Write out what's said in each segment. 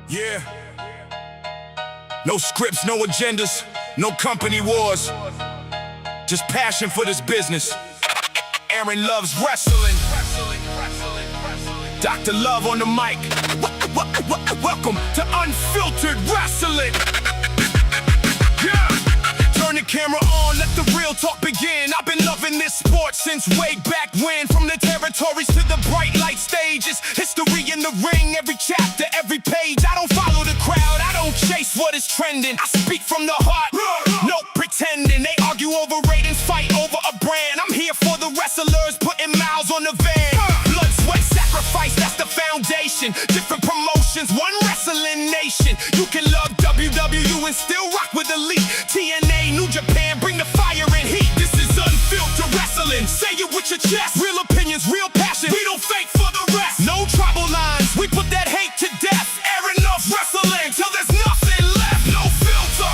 Yeah. No scripts, no agendas, no company wars. Just passion for this business. Aaron loves wrestling. Dr. Love on the mic. Welcome to Unfiltered Wrestling. Yeah. Turn the camera on, let the real talk begin. I've been loving this sport since way back when. From the territories to the bright light stages. History in the ring, every chapter, every page. I don't follow the crowd, I don't chase what is trending. I speak from the heart, no pretending. They argue over ratings, fight over a brand. I'm here for the wrestlers, putting miles on the van. Blood, sweat, sacrifice, that's the foundation. Different promotions, one wrestling nation. You can love WWE and still rock with elite. TNA, New Japan, bring the fire and heat. This is Unfiltered Wrestling. Say it with your chest. Real opinions, real passion. We don't fake for the rest. No tribal lines, we put that hate to death. Aaron loves wrestling till there's nothing left. No filter,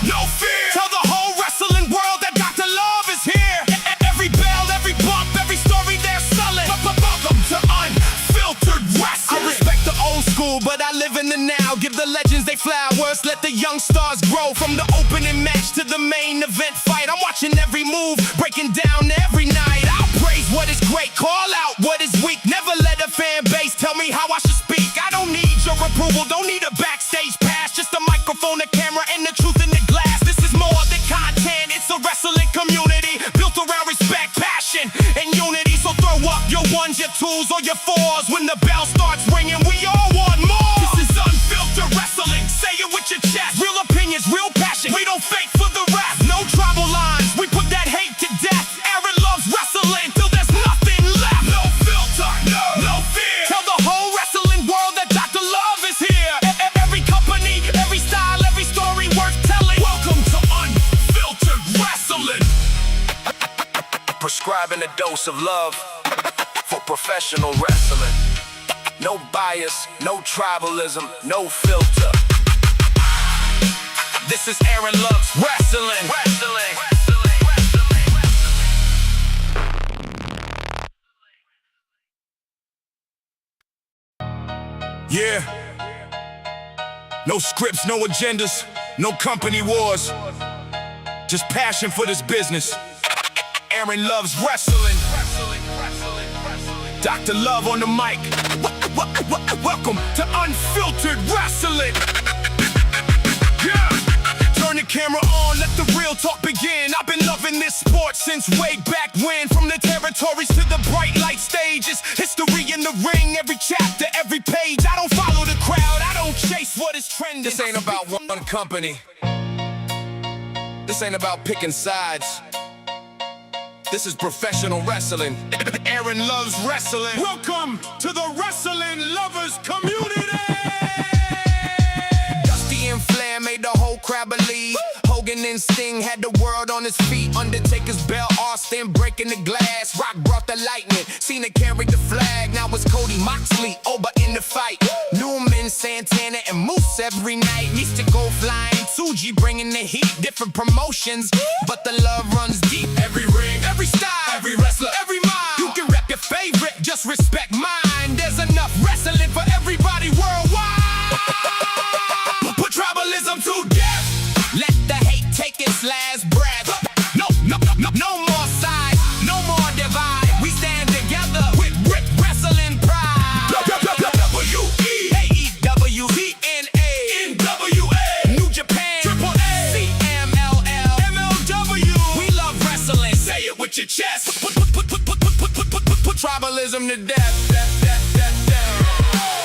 no fear. Tell the whole wrestling world that Dr. Love is here. Every bell, every bump, every story they're selling. Welcome to Unfiltered Wrestling. I respect the old school, but I live in the now. Give the legends they flowers, let the young stars grow. From the opening match to the main event fight, I'm watching every move, breaking down every night. I'll praise what is great, call out what is weak. Never let a fan base tell me how I should speak. I don't need your approval, don't need a backstage pass. Just a microphone, a camera, and the truth in the glass. This is more than content, it's a wrestling community built around respect, passion, and unity. So throw up your ones, your twos, or your fours. When the bell starts ringing, we all want more. This is Unfiltered Wrestling. Say it with your chest. Real opinions, real passion. We don't fake for the rest. No tribal lines, we put that hate to death. Aaron loves wrestling till there's nothing left. No filter, no fear. Tell the whole wrestling world that Dr. Love is here. Every company, every style, every story worth telling. Welcome to Unfiltered Wrestling. Prescribing a dose of love for professional wrestling. No bias, no tribalism, no filter. This is Aaron Loves Wrestling. Yeah. No scripts, no agendas, no company wars. Just passion for this business. Aaron loves wrestling. Dr. Love on the mic. Welcome to Unfiltered Wrestling. Yeah. Turn the camera on, let the real talk begin. I've been loving this sport since way back when. From the territories to the bright light stages. History in the ring, every chapter, every page. I don't follow the crowd, I don't chase what is trending. This ain't about one company. This ain't about picking sides. This is professional wrestling. Aaron loves wrestling. Welcome to the wrestling lovers community. Dusty and Flair made the whole crowd believe. Hogan and Sting had the world on his feet. Undertaker's bell, Austin breaking the glass. Rock brought the lightning, Cena carried the flag. Now it's Cody, Moxley, Oba in the fight. Newman, Santana, and Moose every night. Mystical flying, Tsuji bringing the heat. Different promotions, but the love runs deep. Every ring, every style, every wrestler, every mind. You can rep your favorite, just respect mine. There's enough wrestling for everybody worldwide. Put tribalism to death. Let the hate take its last breath. No more sides, no more divide. We stand together with wrestling pride. WWE, AEW, TNA, NWA, New Japan, AAA, CMLL, MLW. We love wrestling. Say it with your chest. Put tribalism to death.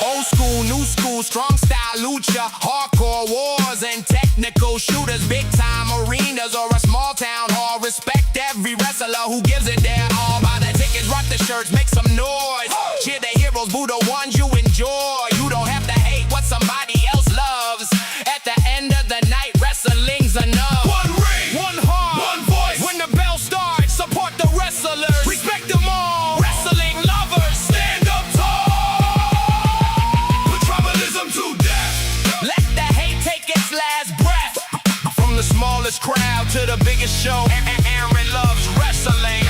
Old school, new school, strong style, lucha, hardcore wars and technical shooters, big time arenas or a small town hall. Respect every wrestler who gives it their all. Buy the tickets, rock the shirts, make some noise. Cheer the heroes, boo the ones you enjoy. You don't have to hate what somebody else loves. At the end of the night, wrestling's enough. One ring, one heart, one voice. When the bell starts, support the wrestlers. Respect them all. Wrestling lovers, stand up tall. Put tribalism to death. Let the hate take its last breath. From the smallest crowd to the biggest show, Aaron loves wrestling.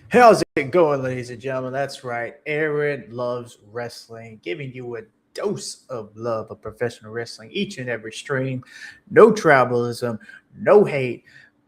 How's it going, ladies and gentlemen? That's right. Aaron loves wrestling, giving you a dose of love of professional wrestling each and every stream. No tribalism, no hate,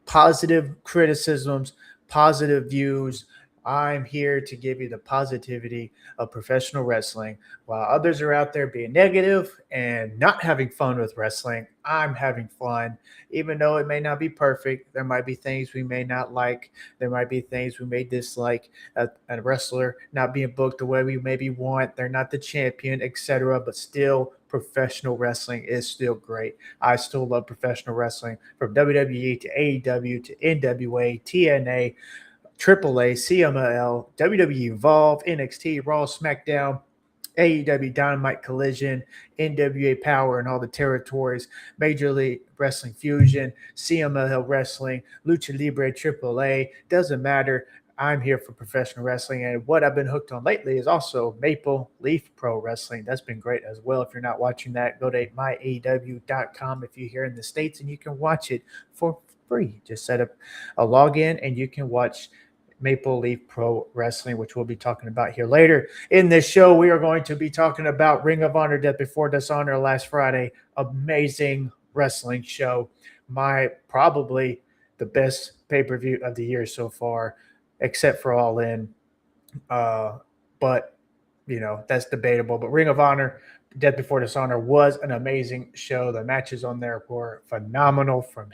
positive criticisms, positive views. I'm here to give you the positivity of professional wrestling. While others are out there being negative and not having fun with wrestling, I'm having fun. Even though it may not be perfect, there might be things we may not like, there might be things we may dislike. A wrestler not being booked the way we maybe want. They're not the champion, etc. But still, professional wrestling is still great. I still love professional wrestling from WWE to AEW to NWA, TNA, AAA, CMLL, WWE Evolve, NXT, Raw, SmackDown, AEW Dynamite Collision, NWA Powerrr, and all the territories, Major League Wrestling Fusion, CMLL Wrestling, Lucha Libre, AAA. Doesn't matter. I'm here for professional wrestling. And what I've been hooked on lately is also Maple Leaf Pro Wrestling. That's been great as well. If you're not watching that, go to myaew.com if you're here in the States, and you can watch it for free. Just set up a login and you can watch Maple Leaf Pro Wrestling, which we'll be talking about here later. In this show, we are going to be talking about Ring of Honor Death Before Dishonor last Friday. Amazing wrestling show. Probably the best pay-per-view of the year so far, except for All In. But, that's debatable. But Ring of Honor Death Before Dishonor was an amazing show. The matches on there were phenomenal from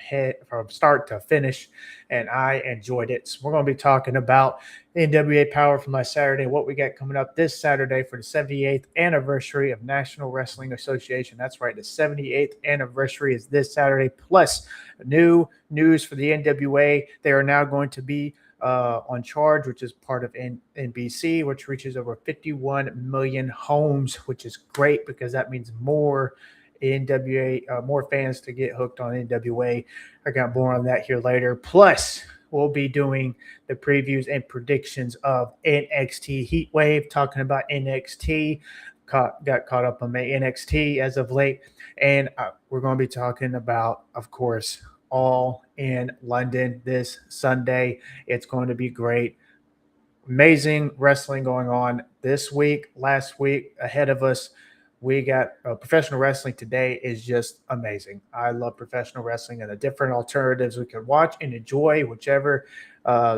start to finish, and I enjoyed it. So we're going to be talking about NWA Powerrr from last Saturday, what we got coming up this Saturday for the 78th anniversary of National Wrestling Association. That's right, the 78th anniversary is this Saturday, plus new news for the NWA. They are now going to be on Charge, which is part of NBC, which reaches over 51 million homes, which is great because that means more NWA, more fans to get hooked on NWA. I got more on that here later. Plus, we'll be doing the previews and predictions of NXT Heatwave, talking about NXT. Got caught up on my NXT as of late. And we're going to be talking about, of course, All in London this Sunday. It's going to be great. Amazing wrestling going on this week, last week, ahead of us. We got professional wrestling today is just amazing. I love professional wrestling and the different alternatives we can watch and enjoy, whichever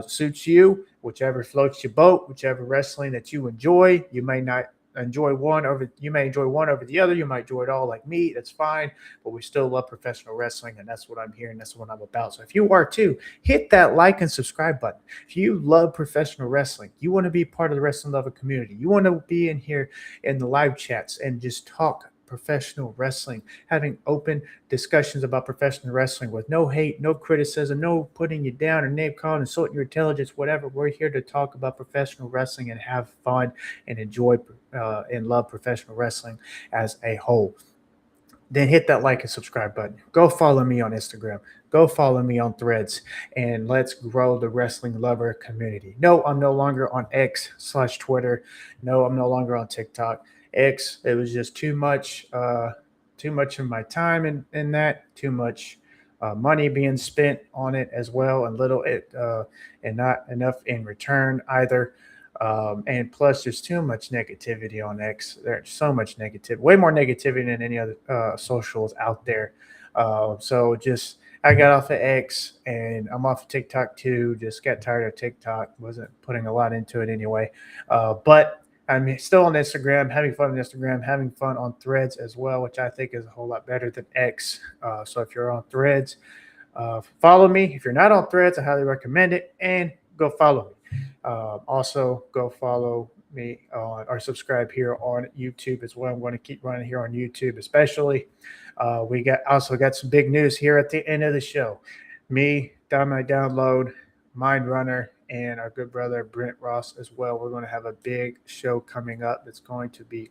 suits you, whichever floats your boat, whichever wrestling that you enjoy. You may not enjoy one over the other. You might enjoy it all like me. That's fine, but we still love professional wrestling, and that's what I'm here and that's what I'm about. So if you are too, hit that like and subscribe button. If you love professional wrestling, you want to be part of the wrestling lover community, you want to be in here in the live chats and just talk professional wrestling, having open discussions about professional wrestling with no hate, no criticism, no putting you down or name calling, insulting your intelligence, whatever. We're here to talk about professional wrestling and have fun and enjoy and love professional wrestling as a whole. Then hit that like and subscribe button. Go follow me on Instagram. Go follow me on Threads, and let's grow the wrestling lover community. No, I'm no longer on X/Twitter. No, I'm no longer on TikTok. X, it was just too much of my time in that, too much money being spent on it as well, and not enough in return either. And plus, there's too much negativity on X. There's so much negativity, way more negativity than any other socials out there. I got off of X and I'm off of TikTok too. Just got tired of TikTok. Wasn't putting a lot into it anyway. But I'm still on Instagram, having fun on Instagram, having fun on Threads as well, which I think is a whole lot better than X. So if you're on Threads, follow me. If you're not on Threads, I highly recommend it, and go follow me. Also, go follow me on or subscribe here on YouTube as well. I'm going to keep running here on YouTube, especially. We got some big news here at the end of the show. Me, Dynamite Download, Mind Runner, and our good brother Brent Ross as well. We're going to have a big show coming up. It's going to be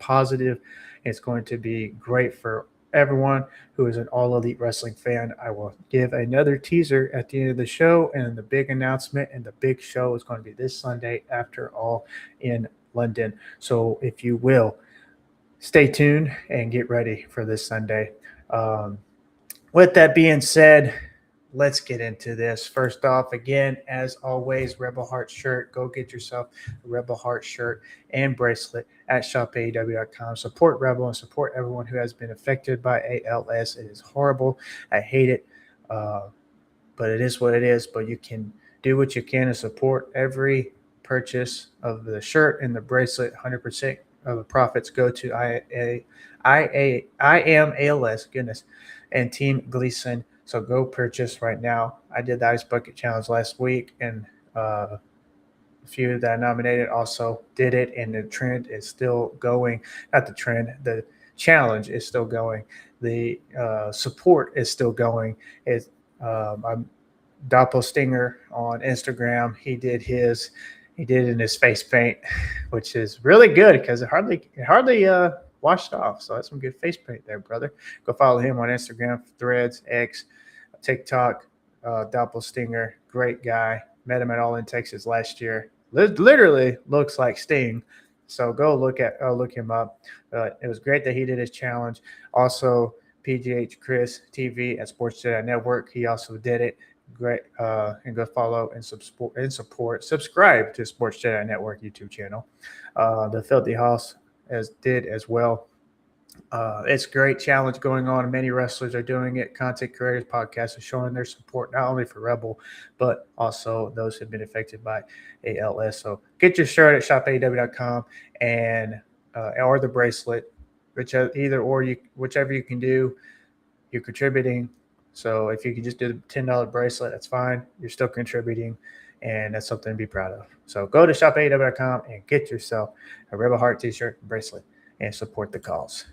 positive. It's going to be great for everyone who is an All Elite Wrestling fan. I will give another teaser at the end of the show, and the big announcement and the big show is going to be this Sunday after All in London. So if you will, stay tuned and get ready for this Sunday. With that being said, let's get into this. First off, again, as always, Rebel Heart shirt. Go get yourself a Rebel Heart shirt and bracelet at shopaew.com. Support Rebel and support everyone who has been affected by ALS. It is horrible. I hate it, but it is what it is. But you can do what you can to support every purchase of the shirt and the bracelet. 100% of the profits go to I am ALS, goodness, and Team Gleason. So go purchase right now. I did the Ice Bucket Challenge last week, and a few that I nominated also did it, and the trend is still going. Not the trend, the challenge is still going. The support is still going. I'm Doppelstinger on Instagram. He did it in his face paint, which is really good because it hardly washed off. So that's some good face paint there, brother. Go follow him on Instagram, Threads, X, TikTok. Doppelstinger, great guy. Met him at All In Texas last year. Literally looks like Sting. So go look him up. It was great that he did his challenge. Also, PGH Chris TV at Sports Jedi Network. He also did it. Great, and go follow and support. Subscribe to Sports Jedi Network YouTube channel. The Filthy House did as well. It's a great challenge going on. Many wrestlers are doing it. Content creators, podcasts are showing their support not only for Rebel, but also those who have been affected by ALS. So get your shirt at shopaew.com and or the bracelet, whichever you can do. You're contributing. So if you can just do the $10 bracelet, that's fine. You're still contributing, and that's something to be proud of. So go to shopaew.com and get yourself a Rebel Heart t-shirt and bracelet and support the cause.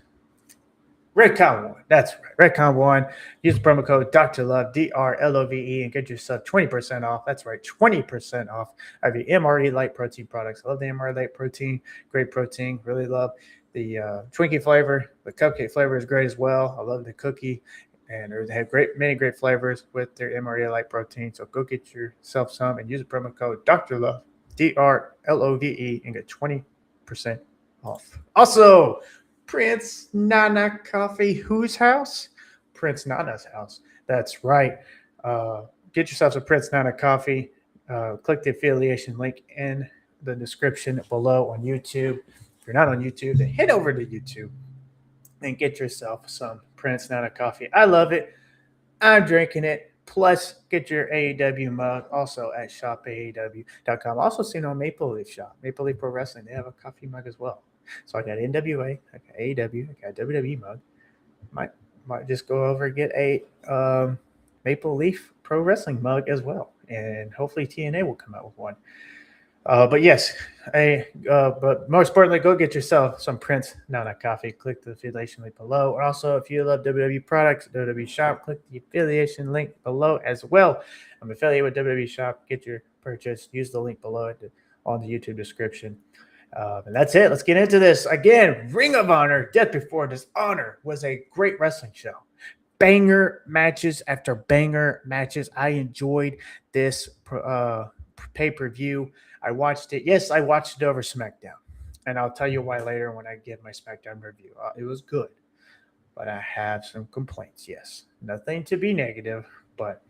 Redcon1, that's right. Redcon1. Use the promo code Dr. Love, DRLOVE, and get yourself 20% off. That's right, 20% off of your MRE Light Protein products. I love the MRE Light Protein. Great protein. Really love the Twinkie flavor. The cupcake flavor is great as well. I love the cookie. And they have many great flavors with their MRE Light Protein. So go get yourself some and use the promo code Dr. Love, DRLOVE, and get 20% off. Also, Prince Nana Coffee, whose house? Prince Nana's house. That's right. Get yourself some Prince Nana Coffee. Click the affiliation link in the description below on YouTube. If you're not on YouTube, then head over to YouTube and get yourself some Prince Nana Coffee. I love it. I'm drinking it. Plus, get your AEW mug also at shopaew.com. Also seen on Maple Leaf Shop, Maple Leaf Pro Wrestling. They have a coffee mug as well. So I got NWA, I got AEW, I got WWE mug. Might just go over and get a Maple Leaf Pro Wrestling mug as well. And hopefully TNA will come out with one. But yes, but most importantly, go get yourself some Prince Nana Coffee. Click the affiliation link below. And also, if you love WWE products, WWE Shop, click the affiliation link below as well. I'm affiliated with WWE Shop. Get your purchase. Use the link below on the YouTube description. And that's it. Let's get into this. Again, Ring of Honor, Death Before Dishonor was a great wrestling show. Banger matches after banger matches. I enjoyed this pay-per-view. I watched it. Yes, I watched it over SmackDown. And I'll tell you why later when I give my SmackDown review. It was good. But I have some complaints, yes. Nothing to be negative, but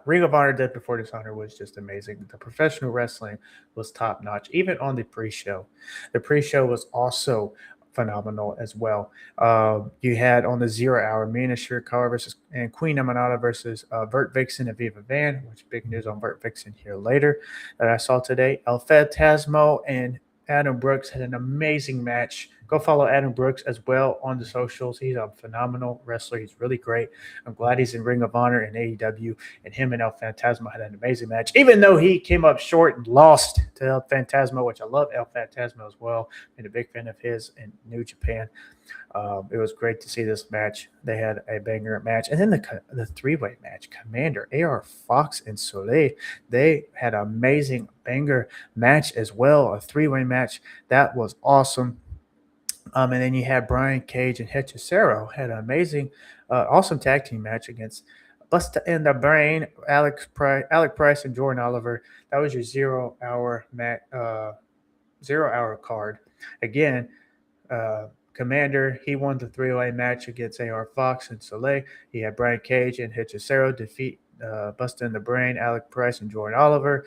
Ring of Honor Death Before Dishonor was just amazing. The professional wrestling was top-notch, even on the pre-show. The pre-show was also phenomenal as well. You had on the 0 hour, Mina Shirakawa and Queen Amanada versus Vert Vixen and Viva Van, which big news on Vert Vixen here later that I saw today. El Phantasmo and Adam Brooks had an amazing match. Go follow Adam Brooks as well on the socials. He's a phenomenal wrestler. He's really great. I'm glad he's in Ring of Honor and AEW. And him and El Phantasmo had an amazing match, even though he came up short and lost to El Phantasmo, which I love El Phantasmo as well. Been a big fan of his in New Japan. It was great to see this match. They had a banger match. And then the three-way match, Commander, AR Fox, and Soleil, they had an amazing banger match as well, a three-way match. That was awesome. And then you had Brian Cage and Hechicero had an amazing, awesome tag team match against Busta in the Brain, Alec Price, and Jordan Oliver. That was your 0 hour card. Again, Commander, he won the three-way match against AR Fox and Soleil. He had Brian Cage and Hechicero defeat Busta in the Brain, Alec Price, and Jordan Oliver.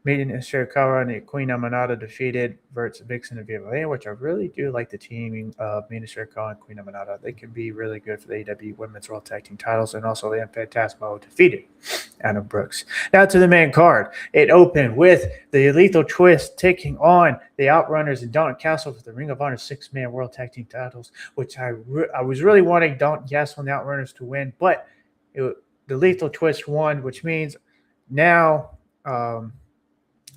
Meeting Shirakawa and Queen Amanada defeated Verts, Vixen, and Viva, which I really do like the teaming of Mina Shirakawa and Queen Amanada. They can be really good for the AEW Women's World Tag Team titles, and also the Phantasmo defeated Adam Brooks. Now to the main card. It opened with the Lethal Twist taking on the Outrunners and Dalton Castle for the Ring of Honor six-man World Tag Team titles, which I was really wanting Dalton Castle and the Outrunners to win, but the Lethal Twist won, which means now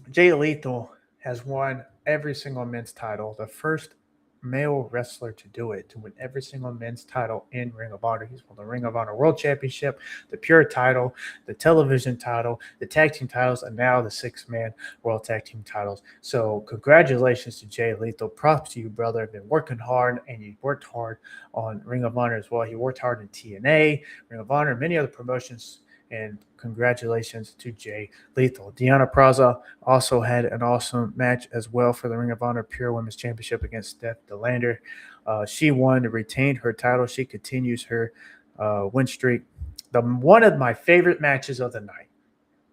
Jay Lethal has won every single men's title, the first male wrestler to do it, to win every single men's title in Ring of Honor. He's won the Ring of Honor World Championship, the Pure title, the television title, the tag team titles, and now the six-man World Tag Team titles. So congratulations to Jay Lethal. Props to you, brother. You've been working hard, and you worked hard on Ring of Honor as well. He worked hard in TNA, Ring of Honor, many other promotions. And congratulations to Jay Lethal. Deanna Praza also had an awesome match as well for the Ring of Honor Pure Women's Championship against Steph DeLander. She won and retained her title. She continues her win streak. One of my favorite matches of the night,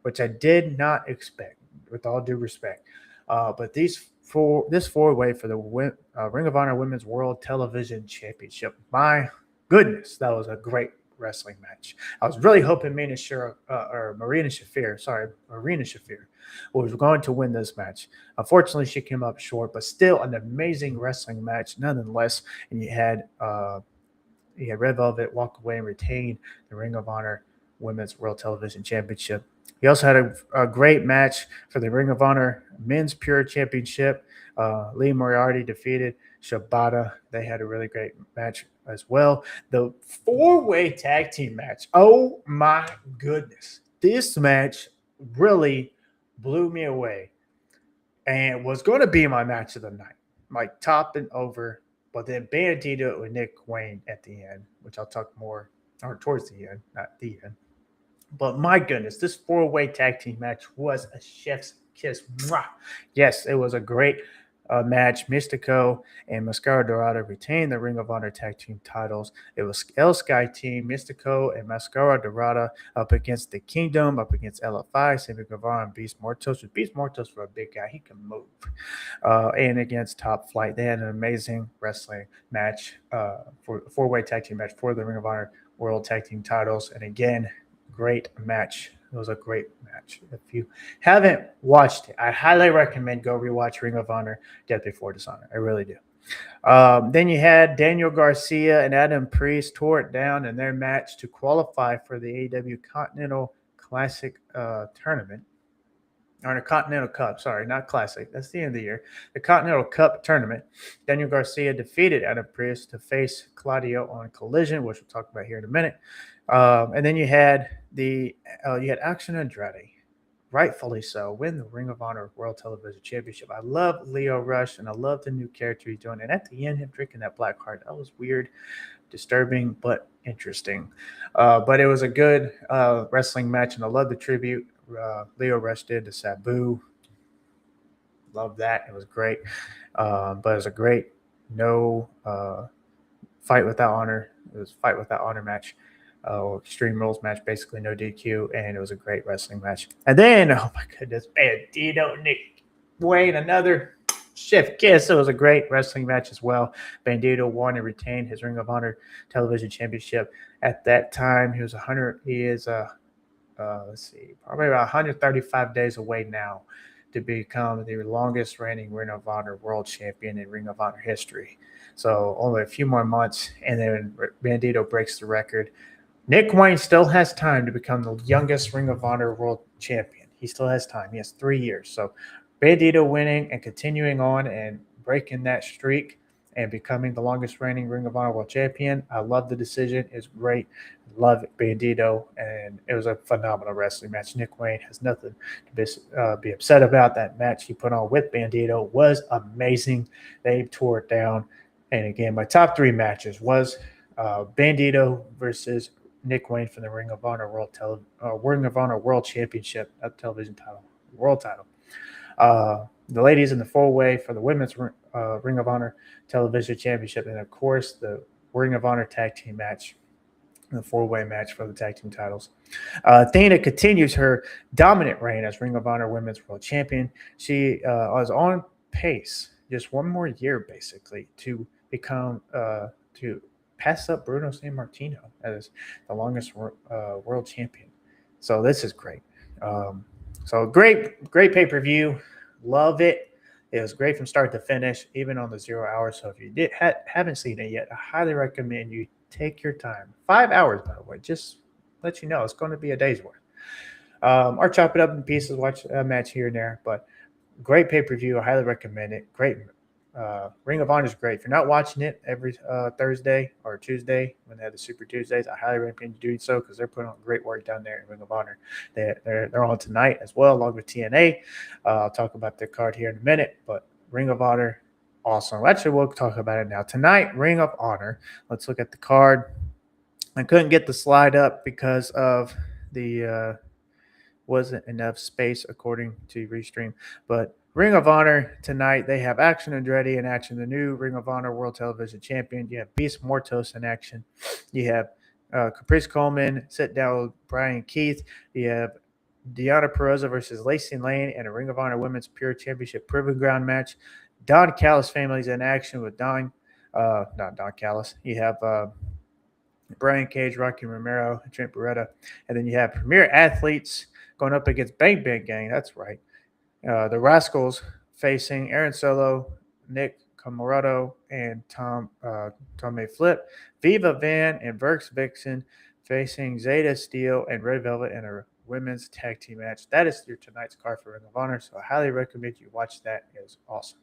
which I did not expect, with all due respect. But this four-way for the Ring of Honor Women's World Television Championship. My goodness, that was a great wrestling match. I was really hoping Marina Shafir was going to win this match. Unfortunately, she came up short, but still an amazing wrestling match nonetheless. And you had Red Velvet walk away and retain the Ring of Honor Women's World Television Championship. He also had a great match for the Ring of Honor Men's Pure Championship. Lee Moriarty defeated Shibata. They had a really great match as well. The four-way tag team match. Oh my goodness. This match really blew me away and was going to be my match of the night. Like top and over, but then Bandito and Nick Wayne at the end, which I'll talk more or towards the end, not the end. But my goodness, this four-way tag team match was a chef's kiss. Mwah! Yes, it was a great match. Mystico and Mascara Dorada retained the Ring of Honor tag team titles. It was El Sky team, Mystico and Mascara Dorada up against the Kingdom, up against LFI, Sammy Guevara and Beast Mortos. With Beast Mortos for a big guy, he can move. And against Top Flight, they had an amazing wrestling match for a four-way tag team match for the Ring of Honor World Tag Team titles. And again, great match. It was a great match. If you haven't watched it, I highly recommend go rewatch Ring of Honor Death Before Dishonor. I really do. Then you had Daniel Garcia and Adam Priest tore it down in their match to qualify for the AEW Continental Classic tournament. Or the Continental Cup, sorry, not Classic. That's the end of the year. The Continental Cup tournament. Daniel Garcia defeated Adam Priest to face Claudio on Collision, which we'll talk about here in a minute. And then you had Action Andrade, rightfully so, win the Ring of Honor World Television Championship. I love Leo Rush, and I love the new character he's doing. And at the end, him drinking that black card, that was weird, disturbing, but interesting. But it was a good wrestling match, and I love the tribute Leo Rush did to Sabu. Love that. It was great. But it was a great fight without honor. It was fight without honor match. Extreme Rules match, basically no DQ, and it was a great wrestling match. And then, oh my goodness, Bandito, Nick Wayne, another chef kiss. It was a great wrestling match as well. Bandito won and retained his Ring of Honor Television Championship. At that time, he is probably about 135 days away now to become the longest reigning Ring of Honor World Champion in Ring of Honor history. So only a few more months, and then Bandito breaks the record. Nick Wayne still has time to become the youngest Ring of Honor World Champion. He still has time. He has 3 years. So Bandito winning and continuing on and breaking that streak and becoming the longest reigning Ring of Honor World Champion. I love the decision. It's great. Love Bandito, and it was a phenomenal wrestling match. Nick Wayne has nothing to be upset about. That match he put on with Bandito was amazing. They tore it down. And again, my top 3 matches was Bandito versus Nick Wayne for the Ring of Honor World Championship, not television title, world title. the ladies in the four-way for the women's Ring of Honor Television Championship, and of course the Ring of Honor Tag Team match, the four-way match for the tag team titles. Athena continues her dominant reign as Ring of Honor Women's World Champion. She was on pace, just one more year basically, to become to pass up Bruno Sammartino as the longest world champion. So this is great. So great pay-per-view. Love it. It was great from start to finish, even on the 0 hours. So if you haven't seen it yet, I highly recommend you take your time. 5 hours, by the way. Just let you know it's going to be a day's worth. Or chop it up in pieces, watch a match here and there. But great pay-per-view. I highly recommend it. Great. Ring of Honor is great. If you're not watching it every Thursday or Tuesday when they have the Super Tuesdays, I highly recommend you doing so because they're putting on great work down there in Ring of Honor. They're on tonight as well, along with TNA. I'll talk about their card here in a minute, but Ring of Honor, awesome. Actually, we'll talk about it now. Tonight, Ring of Honor. Let's look at the card. I couldn't get the slide up because of the wasn't enough space according to Restream, but Ring of Honor tonight, they have Action Andretti in action, the new Ring of Honor World Television Champion. You have Beast Mortos in action. You have Caprice Coleman sit down with Brian Keith. You have Deonna Purrazzo versus Lacey Lane in a Ring of Honor Women's Pure Championship Proving Ground match. Don Callis family's in action with not Don Callis. You have Brian Cage, Rocky Romero, Trent Beretta. And then you have Premier Athletes going up against Bang Bang Gang. That's right. The Rascals facing Aaron Solo, Nick Comoroto, and Tommy Flip. Viva Van and Verks Vixen facing Zeta Steel and Red Velvet in a women's tag team match. That is your tonight's card for Ring of Honor, so I highly recommend you watch that. It is awesome.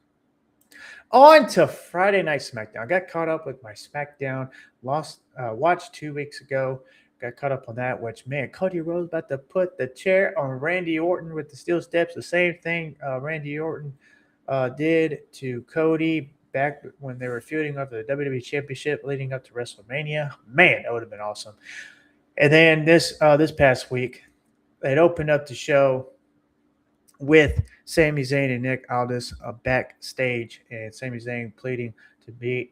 On to Friday Night SmackDown. I got caught up with my SmackDown watched 2 weeks ago. Got caught up on that, which, man, Cody Rhodes about to put the chair on Randy Orton with the steel steps. The same thing Randy Orton did to Cody back when they were feuding up the WWE Championship leading up to WrestleMania. Man, that would have been awesome. And then this past week, they'd opened up the show with Sami Zayn and Nick Aldis backstage, and Sami Zayn pleading to be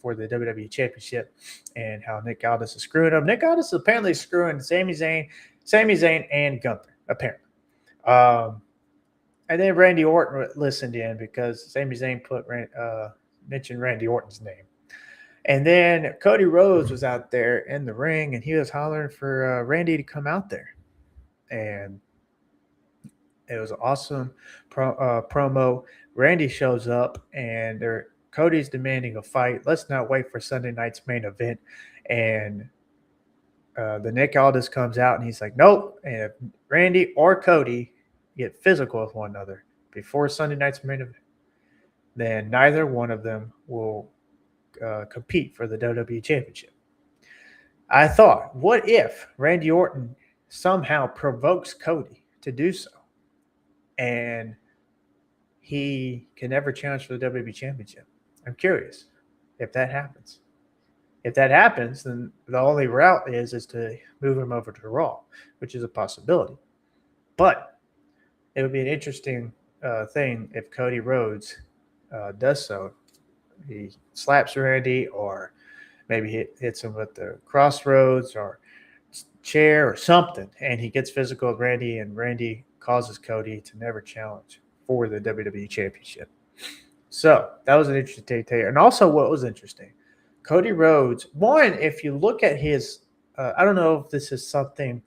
for the WWE Championship, and how Nick Aldis is screwing him. Nick Aldis is apparently screwing Sami Zayn and Gunther, apparently. And then Randy Orton listened in because Sami Zayn mentioned Randy Orton's name. And then Cody Rhodes was out there in the ring, and he was hollering for Randy to come out there. And it was an awesome promo. Randy shows up, and Cody's demanding a fight. Let's not wait for Sunday night's main event. And the Nick Aldis comes out, and he's like, nope. And if Randy or Cody get physical with one another before Sunday night's main event, then neither one of them will compete for the WWE Championship. I thought, what if Randy Orton somehow provokes Cody to do so, and he can never challenge for the WWE Championship? I'm curious if that happens. If that happens, then the only route is to move him over to Raw, which is a possibility. But it would be an interesting thing if Cody Rhodes does so. He slaps Randy, or maybe hits him with the crossroads or chair or something, and he gets physical with Randy, and Randy causes Cody to never challenge for the WWE Championship. So that was an interesting take. And also what was interesting, Cody Rhodes, one, if you look at his, I don't know if this is something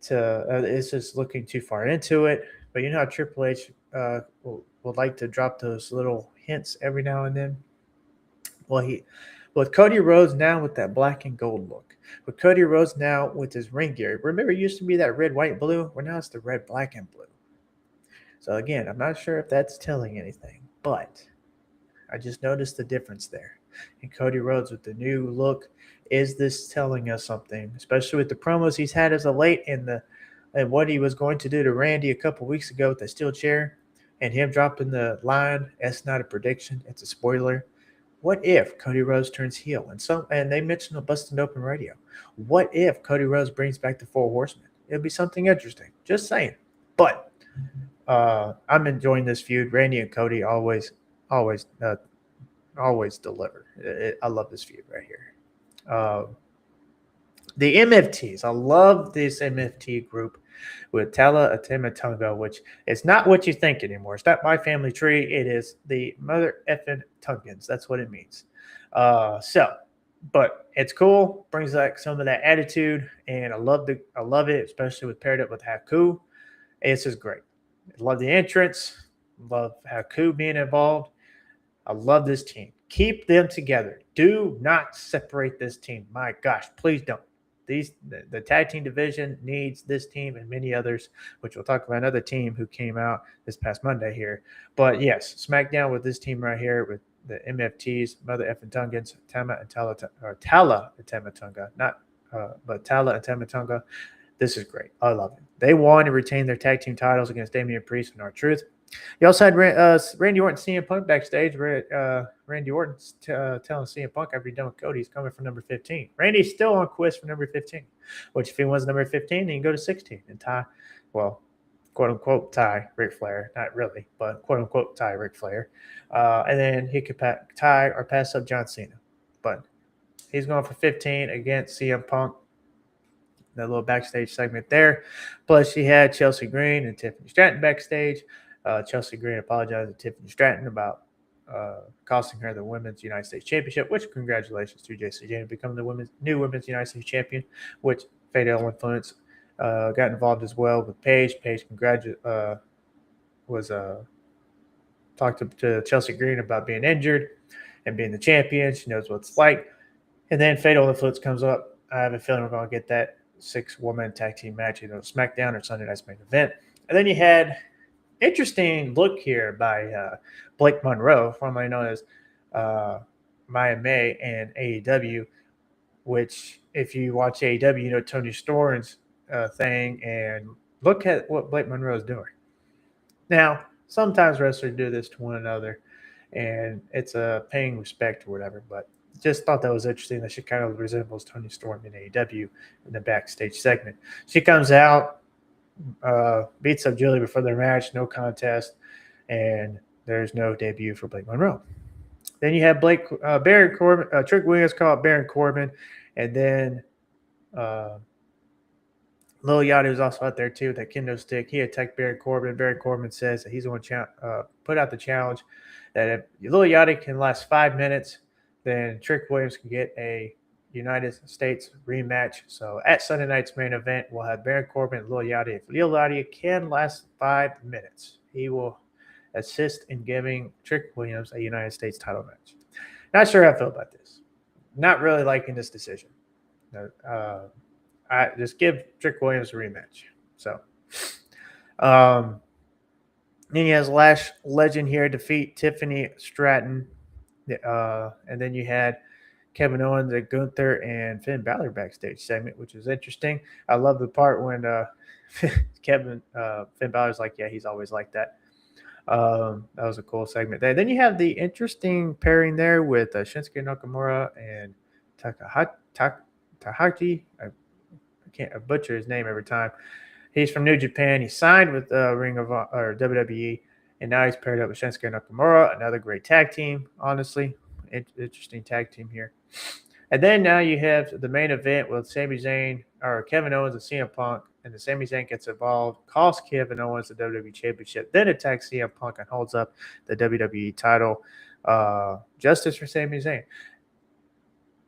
to, it's just looking too far into it, but you know how Triple H would like to drop those little hints every now and then? Well, with Cody Rhodes now with that black and gold look, with Cody Rhodes now with his ring gear, remember it used to be that red, white, blue? Well, now it's the red, black, and blue. So again, I'm not sure if that's telling anything, but I just noticed the difference there. And Cody Rhodes with the new look, is this telling us something? Especially with the promos he's had as of late, and what he was going to do to Randy a couple weeks ago with that steel chair, and him dropping the line, "That's not a prediction, it's a spoiler." What if Cody Rhodes turns heel? And they mentioned a Busted Open Radio. What if Cody Rhodes brings back the Four Horsemen? It'll be something interesting. Just saying. But I'm enjoying this feud. Randy and Cody always deliver. I love this feud right here. The MFTs. I love this MFT group with Tala Atematunga, which is not what you think anymore. It's not my family tree. It is the mother effing Tungans. That's what it means. But it's cool. Brings back some of that attitude, and I love it, especially with paired up with Haku. It's just great. I love the entrance. Love Haku being involved. I love this team. Keep them together. Do not separate this team. My gosh, please don't. The tag team division needs this team and many others, which we'll talk about another team who came out this past Monday here. But yes, SmackDown with this team right here with the MFTs, Mother Effin Tungans, Tala and Tamatunga, but Tala and Tamatunga. This is great. I love it. They won and retained their tag team titles against Damian Priest and R-Truth. You also had Randy Orton, CM Punk backstage. Randy Orton's telling CM Punk after he's done with Cody, he's coming for number 15. Randy's still on quest for number 15, which if he wins number 15, then he can go to 16 and tie, well, quote-unquote tie Ric Flair. Not really, but quote-unquote tie Ric Flair. And then he could tie or pass up John Cena. But he's going for 15 against CM Punk. That little backstage segment there. Plus, she had Chelsea Green and Tiffany Stratton backstage. Chelsea Green apologized to Tiffany Stratton about costing her the Women's United States Championship, which congratulations to JC Jane becoming the new Women's United States Champion, which Fatal Influence got involved as well with Paige. Paige talked to Chelsea Green about being injured and being the champion. She knows what it's like. And then Fatal Influence comes up. I have a feeling we're going to get that 6-woman tag team match, either SmackDown or Sunday Night's Main Event. And then you had interesting look here by Blake Monroe, formerly known as Maya May and AEW, which if you watch AEW, you know Tony Storm's thing, and look at what Blake Monroe is doing. Now, sometimes wrestlers do this to one another, and it's paying respect or whatever, but just thought that was interesting that she kind of resembles Tony Storm in AEW in the backstage segment. She comes out, beats up Julie before their match, no contest, and there's no debut for Blake Monroe. Then you have Baron Corbin, Trick Williams call out Baron Corbin, and then Lil Yachty was also out there too with that kendo stick. He attacked Baron Corbin. Baron Corbin says that he's going to put out the challenge that if Lil Yachty can last 5 minutes, then Trick Williams can get a United States rematch. So at Sunday night's main event, we'll have Baron Corbin and Lil Yachty. If Lil Yachty can last 5 minutes, he will assist in giving Trick Williams a United States title match. Not sure how I feel about this. Not really liking this decision. I just give Trick Williams a rematch. So, then he has Lash Legend here defeat Tiffany Stratton. And then you had Kevin Owens and Gunther and Finn Balor backstage segment, which is interesting. I love the part when Finn Balor's like, yeah, he's always like that. That was a cool segment there. Then you have the interesting pairing there with Shinsuke Nakamura and Takahashi. I can't butcher his name every time. He's from New Japan. He signed with Ring of or WWE. And now he's paired up with Shinsuke Nakamura, another great tag team, honestly. Interesting tag team here. And then now you have the main event with Kevin Owens and CM Punk. And the Sami Zayn gets involved, costs Kevin Owens the WWE Championship, then attacks CM Punk and holds up the WWE title. Justice for Sami Zayn.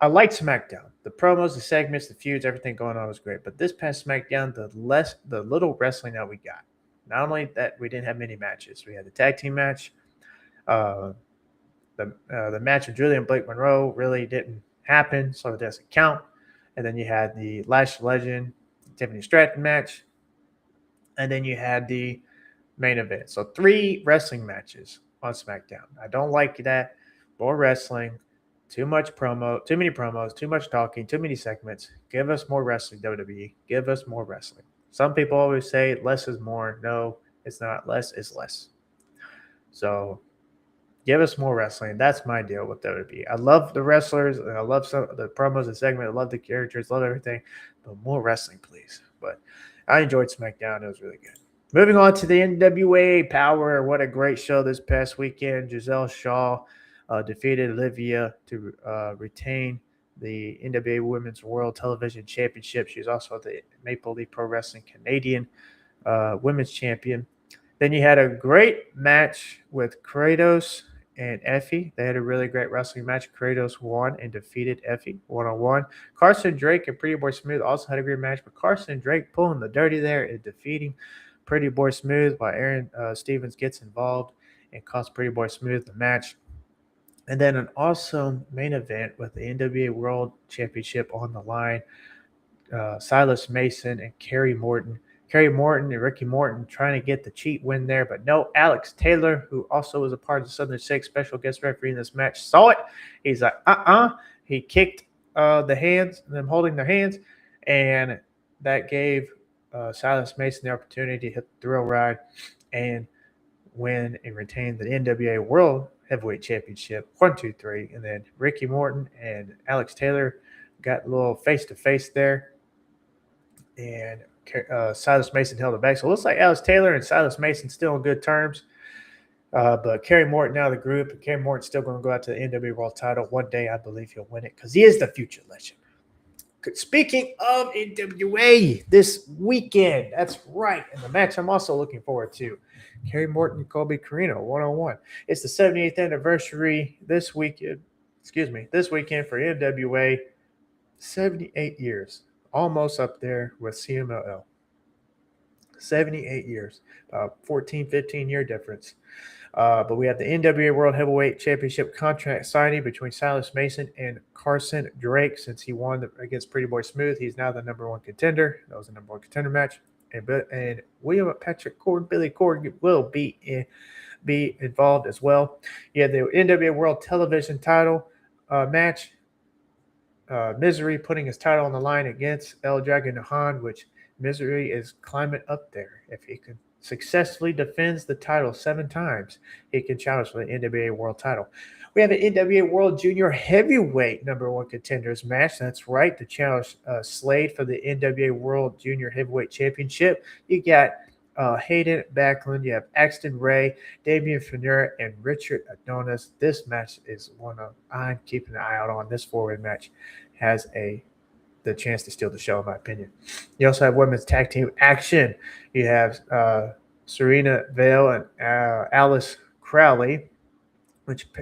I liked SmackDown. The promos, the segments, the feuds, everything going on was great. But this past SmackDown, the little wrestling that we got. Not only that, we didn't have many matches. We had the tag team match. The match of Julie and Blake Monroe really didn't happen, so it doesn't count. And then you had the Lash Legend, Tiffany Stratton match. And then you had the main event. So 3 wrestling matches on SmackDown. I don't like that. More wrestling, too many promos, too much talking, too many segments. Give us more wrestling, WWE. Give us more wrestling. Some people always say less is more. No, it's not. Less is less. So give us more wrestling. That's my deal with WWE. I love the wrestlers, and I love some of the promos and segments. I love the characters, love everything. But more wrestling, please. But I enjoyed SmackDown. It was really good. Moving on to the NWA Powerrr. What a great show this past weekend. Giselle Shaw defeated Olivia to retain the NWA Women's World Television Championship. She's also the Maple Leaf Pro Wrestling Canadian Women's Champion. Then you had a great match with Kratos and Effie. They had a really great wrestling match. Kratos won and defeated Effie one-on-one. Carson Drake and Pretty Boy Smooth also had a great match, but Carson Drake pulling the dirty there and defeating Pretty Boy Smooth while Aaron Stevens gets involved and costs Pretty Boy Smooth the match. And then an awesome main event with the NWA World Championship on the line. Silas Mason and Kerry Morton. Kerry Morton and Ricky Morton trying to get the cheat win there, but no, Alex Taylor, who also was a part of the Southern Six special guest referee in this match, saw it. He's like, He kicked the hands, them holding their hands, and that gave Silas Mason the opportunity to hit the thrill ride and win and retain the NWA World Heavyweight Championship. 1, 2, 3. And then Ricky Morton and Alex Taylor got a little face-to-face there. And Silas Mason held it back. So it looks like Alex Taylor and Silas Mason still on good terms. But Kerry Morton out of the group. And Kerry Morton's still going to go out to the NWA World title. One day, I believe he'll win it because he is the future legend. Speaking of NWA, this weekend, that's right, and the match I'm also looking forward to, Kerry Morton and Colby Carino, one-on-one. It's the 78th anniversary this weekend for NWA. 78 years, almost up there with CMLL. 78 years, 14, 15-year difference. But we have the NWA World Heavyweight Championship contract signing between Silas Mason and Carson Drake. Since he won against Pretty Boy Smooth, he's now the number one contender. That was the number one contender match. And William Patrick Cord, Billy Cord will be involved as well. You have the NWA World Television title match. Misery putting his title on the line against El Dragon Nahan, which Misery is climbing up there. If he can successfully defends the title 7 times, he can challenge for the NWA World title. We have an NWA World Junior Heavyweight number one contenders match. That's right, to challenge Slade for the NWA World Junior Heavyweight Championship. You got Hayden Backlund, you have Axton Ray, Damian Finura, and Richard Adonis. This match is one I'm keeping an eye out on. This forward match has the chance to steal the show, in my opinion. You also have women's tag team action. You have Serena Vale and Alice Crowley,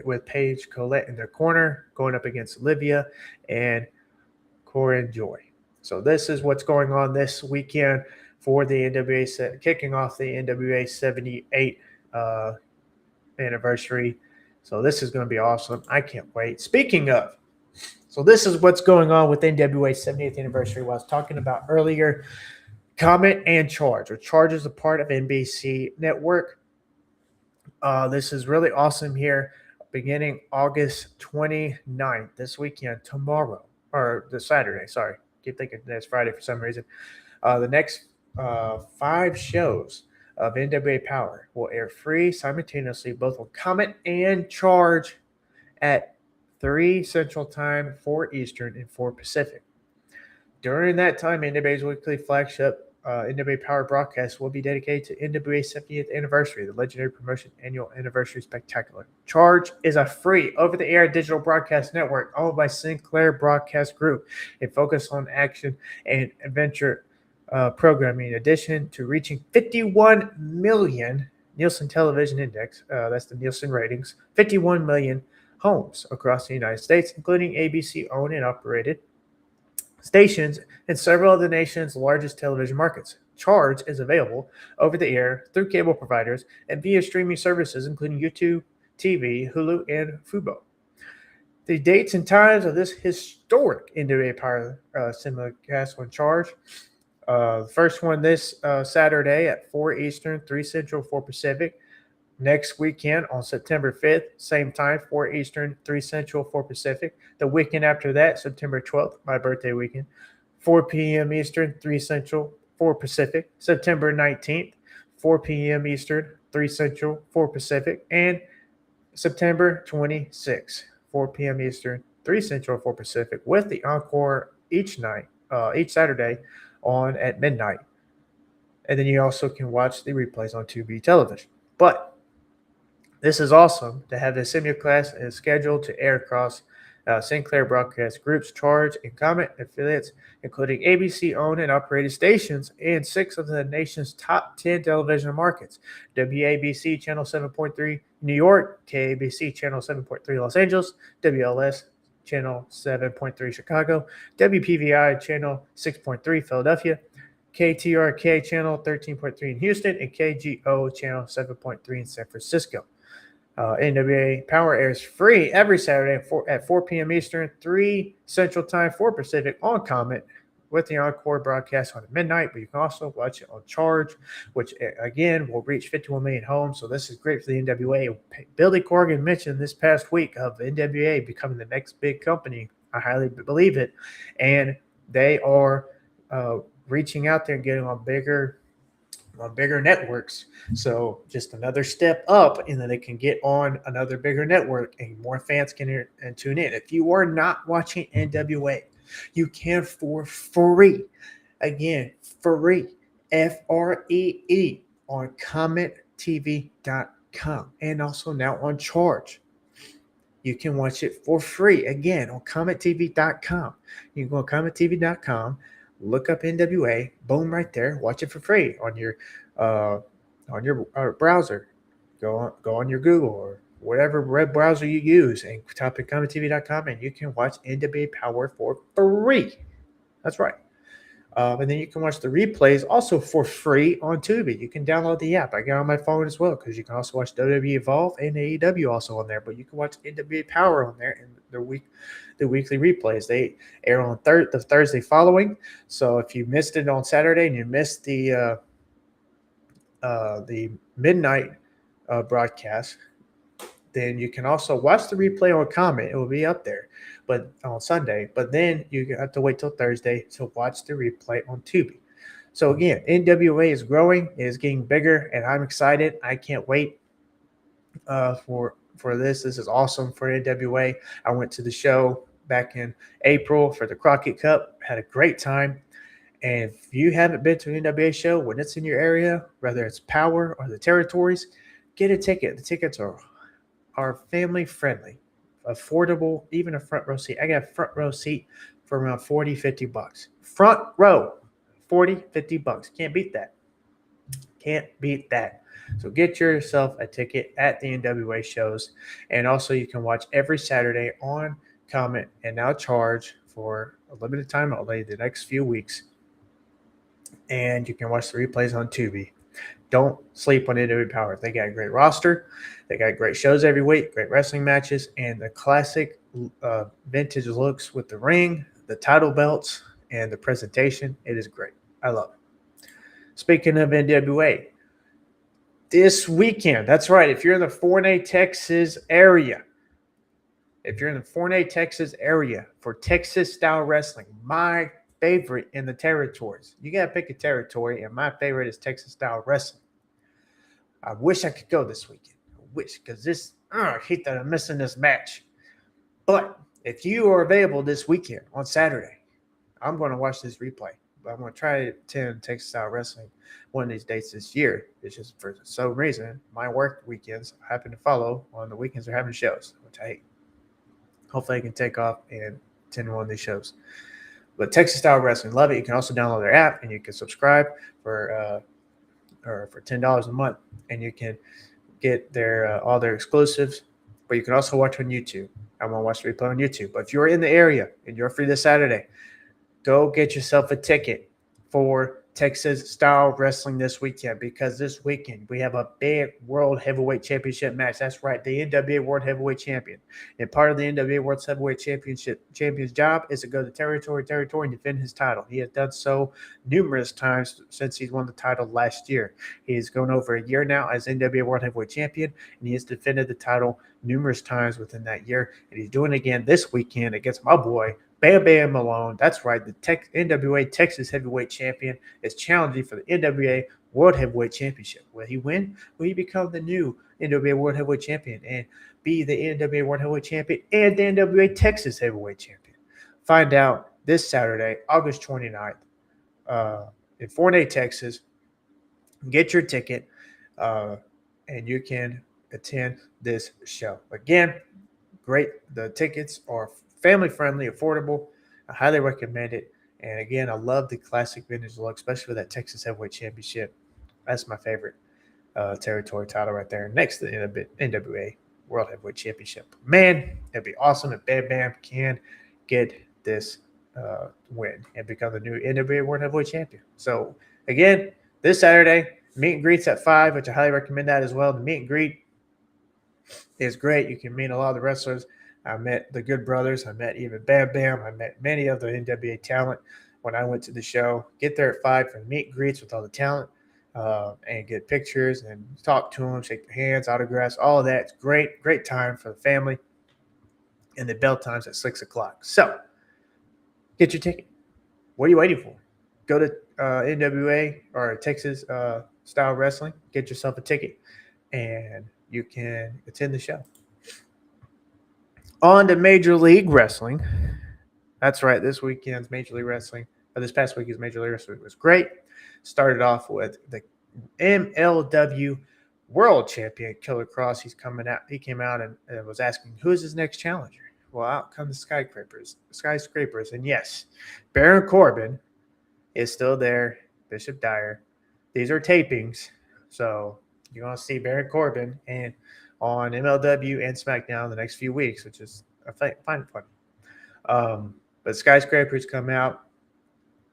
with Paige Collette in their corner, going up against Olivia and Corinne Joy. So this is what's going on this weekend for the NWA, kicking off the NWA 78 anniversary. So this is going to be awesome. I can't wait. Speaking of, so this is what's going on with NWA 70th anniversary. What I was talking about earlier, Comment and Charge. Or Charge is a part of NBC Network. This is really awesome here. Beginning August 29th, this weekend, tomorrow, or the Saturday, sorry. Keep thinking it's Friday for some reason. The next 5 shows of NWA Powerrr will air free simultaneously, both on Comment and Charge at 3 Central Time, 4 Eastern, and 4 Pacific. During that time, NWA's weekly flagship NWA Powerrr broadcast will be dedicated to NWA 70th anniversary, the legendary promotion annual anniversary spectacular. Charge is a free over-the-air digital broadcast network owned by Sinclair Broadcast Group. It focuses on action and adventure programming, in addition to reaching 51 million Nielsen Television Index, that's the Nielsen ratings, 51 million homes across the United States, including ABC-owned and operated stations in several of the nation's largest television markets. Charge is available over the air through cable providers and via streaming services, including YouTube TV, Hulu, and Fubo. The dates and times of this historic NWA Powerrr simulcast on Charge. The first one this Saturday at 4 Eastern, 3 Central, 4 Pacific. Next weekend on September 5th, same time, 4 Eastern, 3 Central, 4 Pacific. The weekend after that, September 12th, my birthday weekend, 4 p.m. Eastern, 3 Central, 4 Pacific. September 19th, 4 p.m. Eastern, 3 Central, 4 Pacific. And September 26th, 4 p.m. Eastern, 3 Central, 4 Pacific, with the encore each Saturday on at midnight. And then you also can watch the replays on Tubi television. But this is awesome to have the simulcast is scheduled to air across Sinclair Broadcast Group's Charge and Comet affiliates, including ABC-owned and operated stations and 6 of the nation's top 10 television markets: WABC Channel 7.3 New York, KABC Channel 7.3 Los Angeles, WLS Channel 7.3 Chicago, WPVI Channel 6.3 Philadelphia, KTRK Channel 13.3 in Houston, and KGO Channel 7.3 in San Francisco. NWA Powerrr airs free every Saturday at 4 p.m. Eastern, 3 Central Time, 4 Pacific on Comet, with the encore broadcast on midnight. But you can also watch it on Charge, which again will reach 51 million homes. So this is great for the NWA. Billy Corgan mentioned this past week of NWA becoming the next big company. I highly believe it, and they are reaching out there and getting on bigger networks. So just another step up, and then they can get on another bigger network and more fans can tune in. If you are not watching NWA, you can for free, again, free, FREE, on CometTV.com, and also now on Charge. You can watch it for free, again, on CometTV.com. You can go on CometTV.com, look up NWA, boom, right there. Watch it for free on your browser. Go on your Google or whatever web browser you use, and type in CometTV.com, and you can watch NWA Powerrr for free. That's right. And then you can watch the replays also for free on Tubi. You can download the app. I got it on my phone as well, because you can also watch WWE Evolve and AEW also on there. But you can watch NWA Powerrr on there, and the weekly replays. They air on the Thursday following. So if you missed it on Saturday and you missed the midnight broadcast, then you can also watch the replay on Comet. It will be up there, but on Sunday. But then you have to wait till Thursday to watch the replay on Tubi. So again, NWA is growing, it is getting bigger, and I'm excited. I can't wait for this. This is awesome for NWA. I went to the show back in April for the Crockett Cup. Had a great time. And if you haven't been to an NWA show when it's in your area, whether it's Powerrr or the territories, get a ticket. The tickets are family friendly, affordable, even a front row seat. I got a front row seat for around $40-$50. Front row, $40-$50. Can't beat that. Can't beat that. So get yourself a ticket at the NWA shows. And also you can watch every Saturday on Comet and now Charge for a limited time only the next few weeks. And you can watch the replays on Tubi. Don't sleep on NWA Powerrr. They got a great roster. They got great shows every week, great wrestling matches, and the classic vintage looks with the ring, the title belts, and the presentation. It is great. I love it. Speaking of NWA, this weekend, that's right, if you're in the Forney, Texas area, for Texas-style wrestling, my favorite in the territories. You got to pick a territory, and my favorite is Texas-style wrestling. I wish I could go this weekend. I wish, because I hate that I'm missing this match. But if you are available this weekend on Saturday, I'm going to watch this replay. I'm going to try to attend Texas-style wrestling one of these dates this year. It's just for some reason, my work weekends happen to follow on the weekends they're having shows, which I hate. Hopefully I can take off and attend one of these shows. But Texas-style wrestling, love it. You can also download their app, and you can subscribe for $10 a month, and you can get their all their exclusives. But you can also watch on YouTube. I'm going to watch the replay on YouTube. But if you're in the area and you're free this Saturday, go get yourself a ticket for Texas-style wrestling this weekend, because this weekend we have a big World Heavyweight Championship match. That's right, the NWA World Heavyweight Champion. And part of the NWA World Heavyweight Champion's job is to go to territory and defend his title. He has done so numerous times since he's won the title last year. He's gone over a year now as NWA World Heavyweight Champion, and he has defended the title numerous times within that year. And he's doing it again this weekend against my boy, Bam Bam Malone. That's right. The NWA Texas Heavyweight Champion is challenging for the NWA World Heavyweight Championship. Will he win? Will he become the new NWA World Heavyweight Champion and be the NWA World Heavyweight Champion and the NWA Texas Heavyweight Champion? Find out this Saturday, August 29th, in Forney, Texas. Get your ticket, and you can attend this show. Again, great. The tickets are family friendly, affordable. I highly recommend it. And again, I love the classic vintage look, especially with that Texas Heavyweight Championship. That's my favorite territory title right there, next to the NWA World Heavyweight Championship. Man, it'd be awesome if Bam Bam can get this win and become the new NWA World Heavyweight Champion. So again, this Saturday, meet and greets at 5, which I highly recommend that as well. The meet and greet is great. You can meet a lot of the wrestlers. I met the Good Brothers. I met even Bam Bam. I met many of the NWA talent when I went to the show. Get there at 5 for the meet and greets with all the talent, and get pictures and talk to them, shake their hands, autographs, all of that. It's great, great time for the family. And the bell time's at 6 o'clock. So get your ticket. What are you waiting for? Go to NWA or Texas Style Wrestling. Get yourself a ticket, and you can attend the show. On to Major League Wrestling. That's right. This weekend's Major League Wrestling, or this past weekend's Major League Wrestling was great. Started off with the MLW World Champion Killer Cross. He came out and was asking, who is his next challenger? Well, out come the skyscrapers. And yes, Baron Corbin is still there. Bishop Dyer. These are tapings. So you're going to see Baron Corbin and on MLW and SmackDown the next few weeks, which is I find funny. But skyscrapers come out,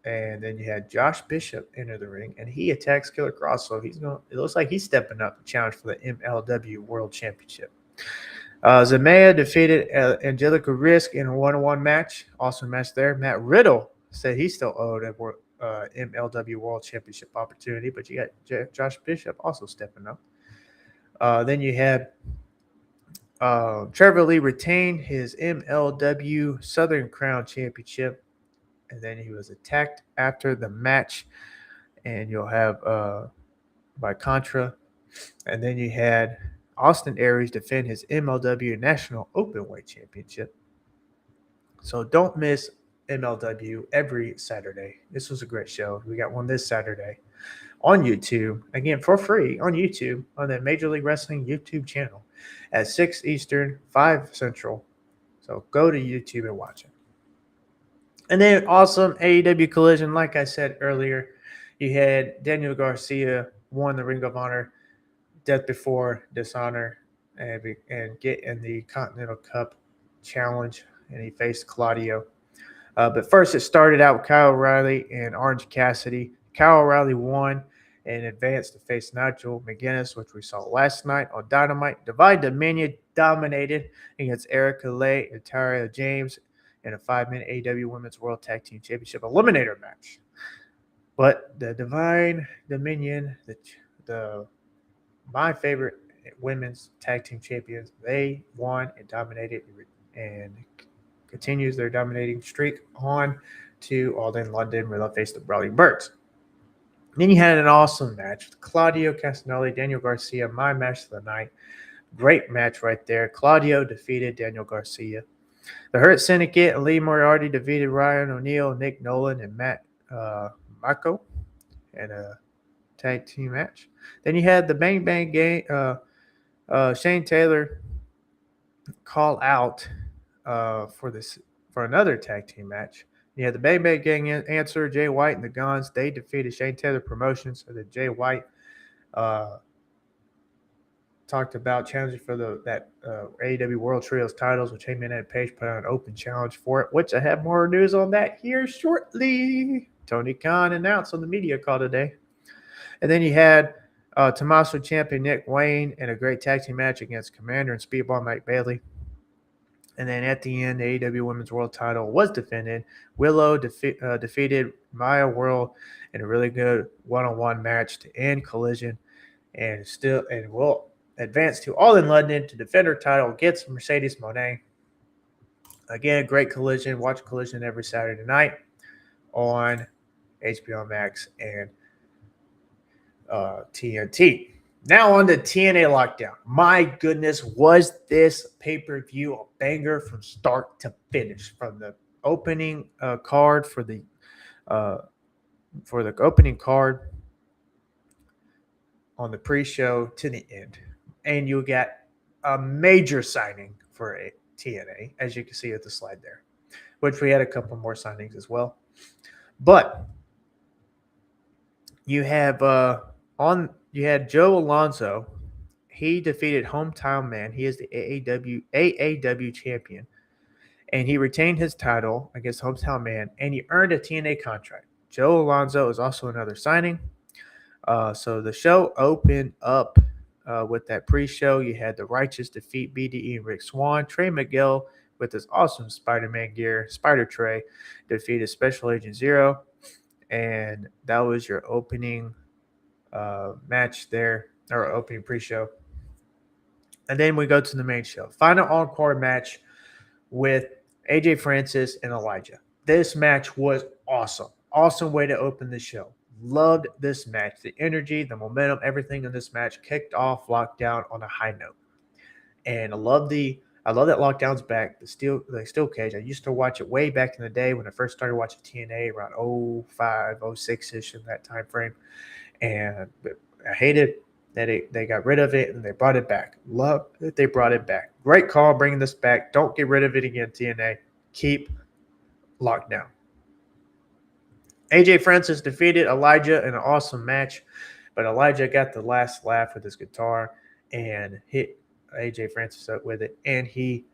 and then you had Josh Bishop enter the ring, and he attacks Killer Cross. So it looks like he's stepping up to challenge for the MLW World Championship. Zamea defeated Angelica Risk in a 1-on-1 match. Awesome match there. Matt Riddle said he still owed a MLW World Championship opportunity, but you got Josh Bishop also stepping up. Then you had Trevor Lee retain his MLW Southern Crown Championship, and then he was attacked after the match, and you'll have by Contra. And then you had Austin Aries defend his MLW National Openweight Championship. So don't miss MLW every Saturday. This was a great show. We got one this Saturday on YouTube, again for free on YouTube on the Major League Wrestling YouTube channel at 6 Eastern, 5 Central. So go to YouTube and watch it. And then awesome AEW Collision, like I said earlier, you had Daniel Garcia won the Ring of Honor Death Before Dishonor and get in the Continental Cup Challenge, and he faced Claudio. But first, it started out with Kyle O'Reilly and Orange Cassidy. Kyle O'Reilly won and advanced to face Nigel McGuinness, which we saw last night on Dynamite. Divide Dominion dominated against Erica Lay and Tyra James in a 5-minute AEW Women's World Tag Team Championship eliminator match. But the Divine Dominion, my favorite women's tag team champions, they won and dominated and continues their dominating streak on to All In London, where they'll face the Brawling Birds. Then you had an awesome match with Claudio Castagnoli, Daniel Garcia, my match of the night. Great match right there. Claudio defeated Daniel Garcia. The Hurt Syndicate and Lee Moriarty defeated Ryan O'Neal, Nick Nolan, and Matt Mako in a tag team match. Then you had the Bang Bang Gang, Shane Taylor call out for another tag team match. You had the Bang Bang Gang answer, Jay White and the Guns. They defeated Shane Taylor Promotions. So that Jay White talked about challenging for that AEW World Trios titles, which Heyman and Page put out an open challenge for it, which I have more news on that here shortly. Tony Khan announced on the media call today. And then you had Tommaso Ciampa and Nick Wayne in a great tag team match against Commander and Speedball Mike Bailey. And then at the end, the AEW Women's World title was defended. Willow defeated Maya World in a really good one-on-one match to end Collision, and will advance to All In London to defend her title against Mercedes Moné. Again, great Collision. Watch Collision every Saturday night on HBO Max and TNT. Now on to TNA Lockdown. My goodness, was this pay-per-view a banger from start to finish? From the opening card for the opening card on the pre-show to the end. And you get a major signing for a TNA, as you can see at the slide there, which we had a couple more signings as well. But you have you had Joe Alonzo. He defeated Hometown Man. He is the AAW champion, and he retained his title against Hometown Man, and he earned a TNA contract. Joe Alonzo is also another signing. So the show opened up with that pre-show. You had the Righteous defeat BDE and Rick Swann. Trey Miguel with his awesome Spider-Man gear, Spider Trey, defeated Special Agent Zero. And that was your opening match there, or opening pre-show. And then we go to the main show. Final encore match with AJ Francis and Elijah. This match was awesome. Awesome way to open the show. Loved this match. The energy, the momentum, everything in this match kicked off Lockdown on a high note. And I love that Lockdown's back. The steel cage. I used to watch it way back in the day when I first started watching TNA around 05, 06-ish in that time frame. And I hated that they got rid of it and they brought it back. Love that they brought it back. Great call bringing this back. Don't get rid of it again, TNA. Keep Lockdown. AJ Francis defeated Elijah in an awesome match, but Elijah got the last laugh with his guitar and hit AJ Francis up with it, and he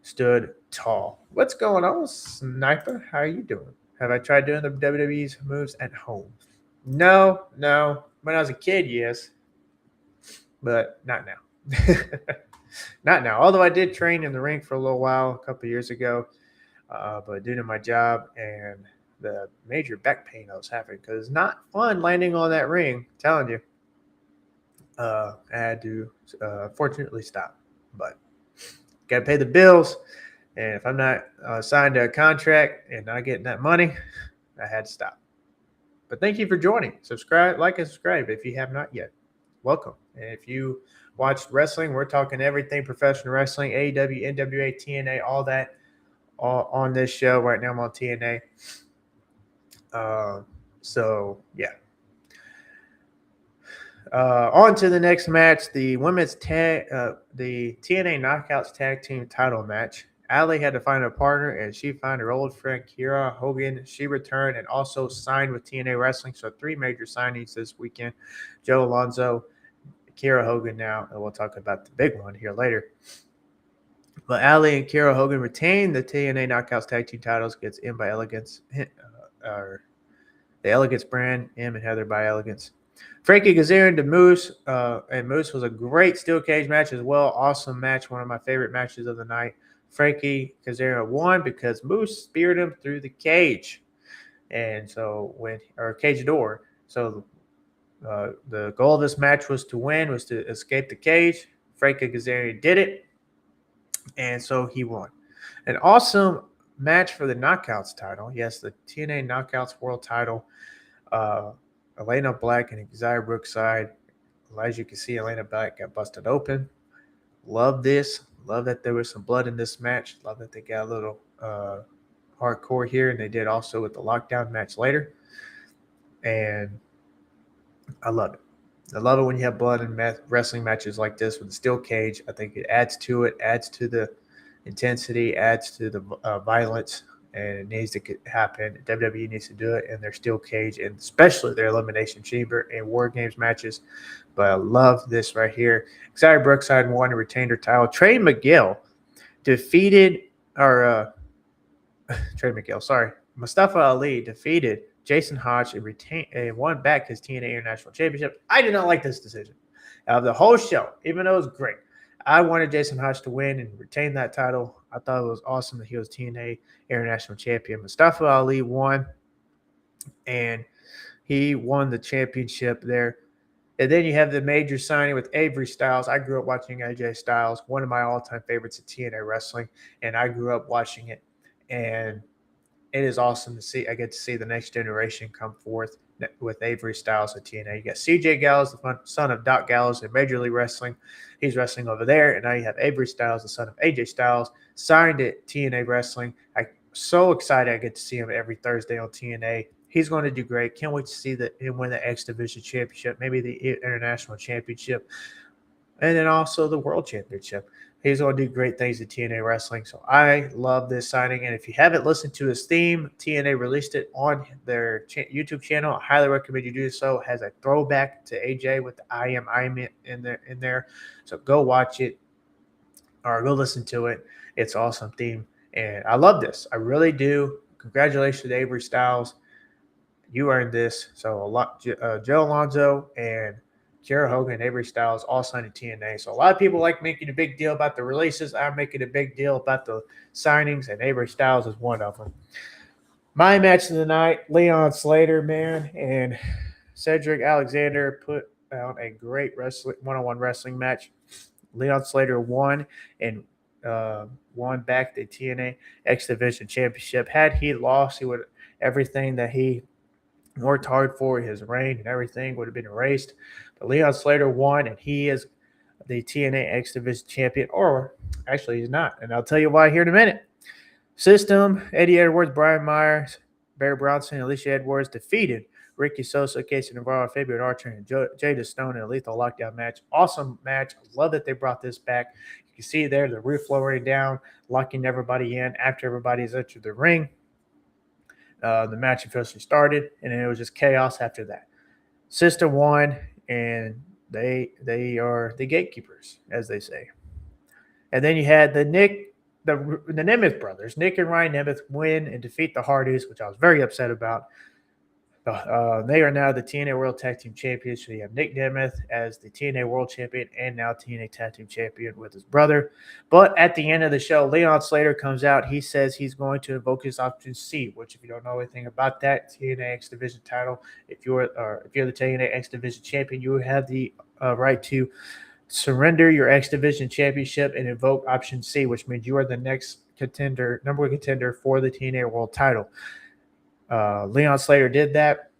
stood tall. What's going on, Sniper? How are you doing? Have I tried doing the WWE's moves at home? No. When I was a kid, yes, but not now. Not now. Although I did train in the ring for a little while a couple years ago, but due to my job and the major back pain I was having, because it's not fun landing on that ring, I'm telling you. I had to fortunately stop, but got to pay the bills. And if I'm not signed to a contract and not getting that money, I had to stop. But thank you for joining. Subscribe, like, and subscribe if you have not yet. Welcome. And if you watched wrestling, we're talking everything professional wrestling, AEW, NWA, TNA, all that on this show. Right now I'm on TNA. So, yeah. On to the next match, the women's the TNA Knockouts Tag Team title match. Allie had to find a partner, and she found her old friend Kiera Hogan. She returned and also signed with TNA Wrestling. So 3 major signings this weekend. Joe Alonzo, Kiera Hogan now, and we'll talk about the big one here later. But Allie and Kiera Hogan retained the TNA Knockouts Tag Team titles against M by Elegance, the Elegance brand, M and Heather by Elegance. Frankie Kazarian to Moose, and Moose was a great steel cage match as well. Awesome match, one of my favorite matches of the night. Frankie Kazarian won because Moose speared him through the cage, and so cage door. So the goal of this match was to win, was to escape the cage. Frankie Kazarian did it, and so he won. An awesome match for the Knockouts title. Yes, the TNA Knockouts World title. Elena Black and Xia Brookside. As you can see, Elena Black got busted open. Love this. Love that there was some blood in this match. Love that they got a little hardcore here, and they did also with the Lockdown match later. And I love it. I love it when you have blood in wrestling matches like this with the steel cage. I think it adds to it, adds to the intensity, adds to the violence, and it needs to happen. WWE needs to do it in their steel cage, and especially their Elimination Chamber and War Games matches. But I love this right here. Xia Brookside won and retained her title. Trey Miguel defeated, Mustafa Ali defeated Jason Hodge and won back his TNA International Championship. I did not like this decision. Out of the whole show, even though it was great, I wanted Jason Hodge to win and retain that title. I thought it was awesome that he was TNA International Champion. Mustafa Ali won, and he won the championship there. And then you have the major signing with Avery Styles. I grew up watching AJ Styles, one of my all-time favorites at TNA Wrestling, and I grew up watching it. And it is awesome to see. I get to see the next generation come forth with Avery Styles at TNA. You got CJ Gallows, the son of Doc Gallows in Major League Wrestling. He's wrestling over there. And now you have Avery Styles, the son of AJ Styles, signed at TNA Wrestling. I'm so excited I get to see him every Thursday on TNA. He's going to do great. Can't wait to see him win the X Division Championship, maybe the International Championship, and then also the World Championship. He's going to do great things at TNA Wrestling. So I love this signing. And if you haven't listened to his theme, TNA released it on their YouTube channel. I highly recommend you do so. It has a throwback to AJ with the I am in there. So go watch it or go listen to it. It's awesome theme. And I love this. I really do. Congratulations to Avery Styles. You earned this. So a lot, Joe Alonzo and Kiera Hogan, Avery Styles, all signed to TNA. So a lot of people like making a big deal about the releases. I'm making a big deal about the signings, and Avery Styles is one of them. My match of the night, Leon Slater, man, and Cedric Alexander put out a great one-on-one wrestling match. Leon Slater won and won back the TNA X Division Championship. Had he lost, he would everything that he worked hard for, his reign and everything would have been erased. But Leon Slater won, and he is the TNA X Division champion, or actually he's not. And I'll tell you why here in a minute. System, Eddie Edwards, Brian Myers, Barry Bronson, and Alicia Edwards defeated Ricky Sosa, Casey Navarro, Fabian Archer, and Jada Stone in a lethal lockdown match. Awesome match. I love that they brought this back. You can see there the roof lowering down, locking everybody in after everybody's entered the ring. The match officially started, and then it was just chaos after that. System won, and they are the gatekeepers, as they say. And then you had the Nemeth brothers, Nick and Ryan Nemeth, win and defeat the Hardys, which I was very upset about. They are now the TNA World Tag Team Champions. So you have Nick Nemeth as the TNA World Champion and now TNA Tag Team Champion with his brother. But at the end of the show, Leon Slater comes out. He says he's going to invoke his option C, which if you don't know anything about that, TNA X Division title, if you're the TNA X Division Champion, you have the right to surrender your X Division Championship and invoke option C, which means you are the next number one contender for the TNA World title. Leon Slater did that,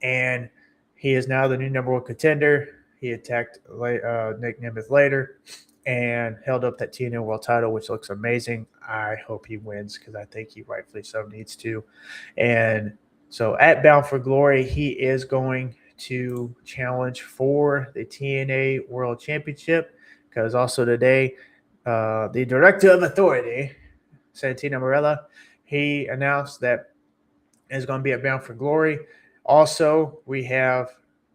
and he is now the new number one contender. He attacked Nick Nemeth later and held up that TNA World title, which looks amazing. I hope he wins because I think he rightfully so needs to. And so at Bound for Glory, he is going to challenge for the TNA World Championship because also today, the Director of Authority, Santino Marella, he announced that is going to be at Bound for Glory. Also, we have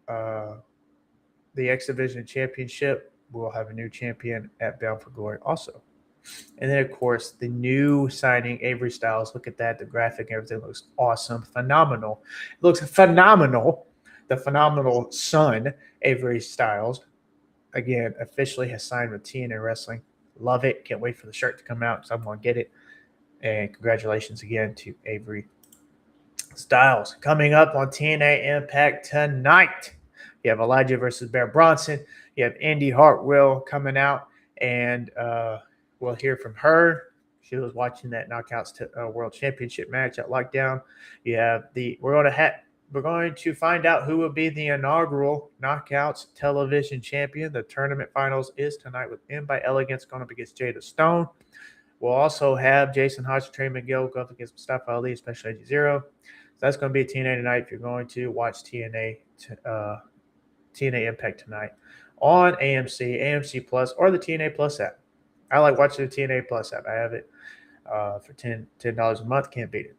the X Division Championship. We'll have a new champion at Bound for Glory also. And then, of course, the new signing, Avery Styles. Look at that. The graphic and everything looks awesome. Phenomenal. It looks phenomenal. The phenomenal son, Avery Styles, again, officially has signed with TNA Wrestling. Love it. Can't wait for the shirt to come out because I'm going to get it. And congratulations again to Avery Styles. Coming up on TNA Impact tonight, you have Elijah versus Bear Bronson. You have Indy Hartwell coming out, and we'll hear from her. She was watching that Knockouts World Championship match at Lockdown. You have we're going to find out who will be the inaugural Knockouts Television Champion. The tournament finals is tonight with M by Elegance going up against Jada Stone. We'll also have Jason Hodge, Trey McGill go up against Mustafa Ali, Special Agent Zero. So that's going to be a TNA tonight if you're going to watch TNA Impact tonight on AMC Plus, or the TNA Plus app. I like watching the TNA Plus app. I have it for $10 a month. Can't beat it.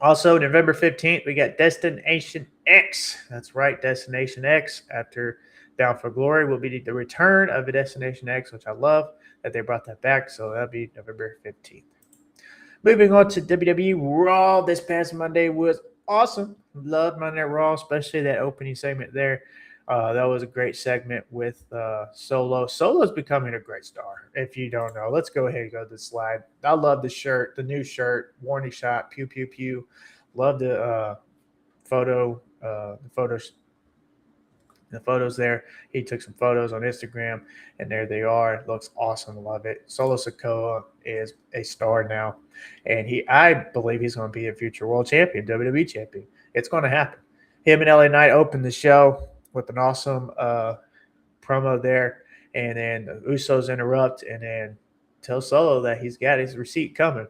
Also, November 15th, we got Destination X. That's right, Destination X. After Bound for Glory will be the return of a Destination X, which I love that they brought that back. So that'll be November 15th. Moving on to WWE RAW. This past Monday was awesome. Loved Monday Night Raw, especially that opening segment there. That was a great segment with Solo. Solo's becoming a great star. If you don't know, let's go ahead and go to the slide. I love the shirt, the new shirt, warning shot, pew, pew, pew. Love the the photos there. He took some photos on Instagram, and there they are. It looks awesome. Love it. Solo Sikoa is a star now, and I believe he's going to be a future world champion, WWE champion. It's going to happen. Him and LA Knight opened the show with an awesome promo there, and then the Usos interrupt and then tell Solo that he's got his receipt coming.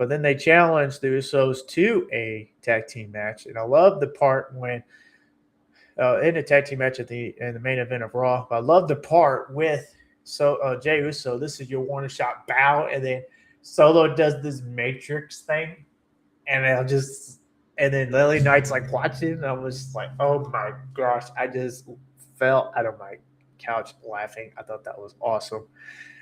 But then they challenged the Usos to a tag team match. And I love the part when in the tag team match in the main event of Raw. I love the part with Jey Uso. This is your warning shot bow, and then Solo does this Matrix thing, and then Lily Knight's like watching. And I was like, oh my gosh! I just fell out of my couch laughing. I thought that was awesome.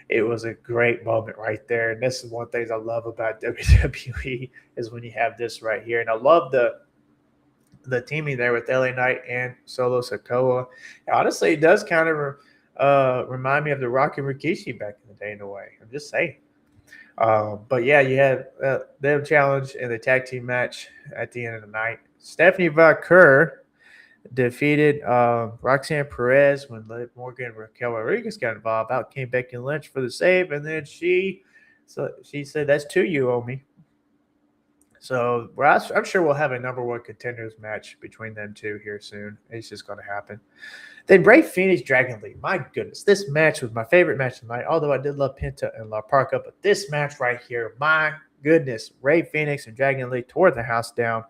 It was a great moment right there, and this is one of the things I love about WWE is when you have this right here. And I love the teaming there with LA Knight and Solo Sikoa. Honestly, it does kind of remind me of the Rock and Rikishi back in the day in a way. I'm just saying. But yeah, you had them challenge in the tag team match at the end of the night. Stephanie Vaquer defeated Roxanne Perez when Liv Morgan and Raquel Rodriguez got involved. Out came Becky Lynch for the save, and then she said, "That's two you owe me." So I'm sure we'll have a number one contenders match between them two here soon. It's just going to happen. Then Rey Fenix, Dragon Lee. My goodness, this match was my favorite match tonight, although I did love Penta and La Parka. But this match right here, my goodness, Rey Fenix and Dragon Lee tore the house down.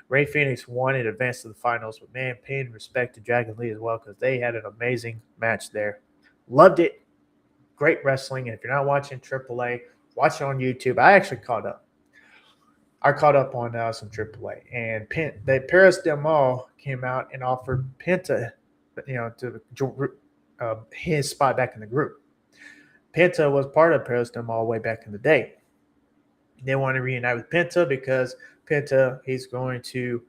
Rey Fenix won and advanced to the finals. But, man, paying respect to Dragon Lee as well because they had an amazing match there. Loved it. Great wrestling. And if you're not watching AAA, watch it on YouTube. I actually caught up. I caught up on some AAA, and Paris Del Mal came out and offered Penta, his spot back in the group. Penta was part of Paris Del Mal way back in the day. They want to reunite with Penta because Penta, he's going to,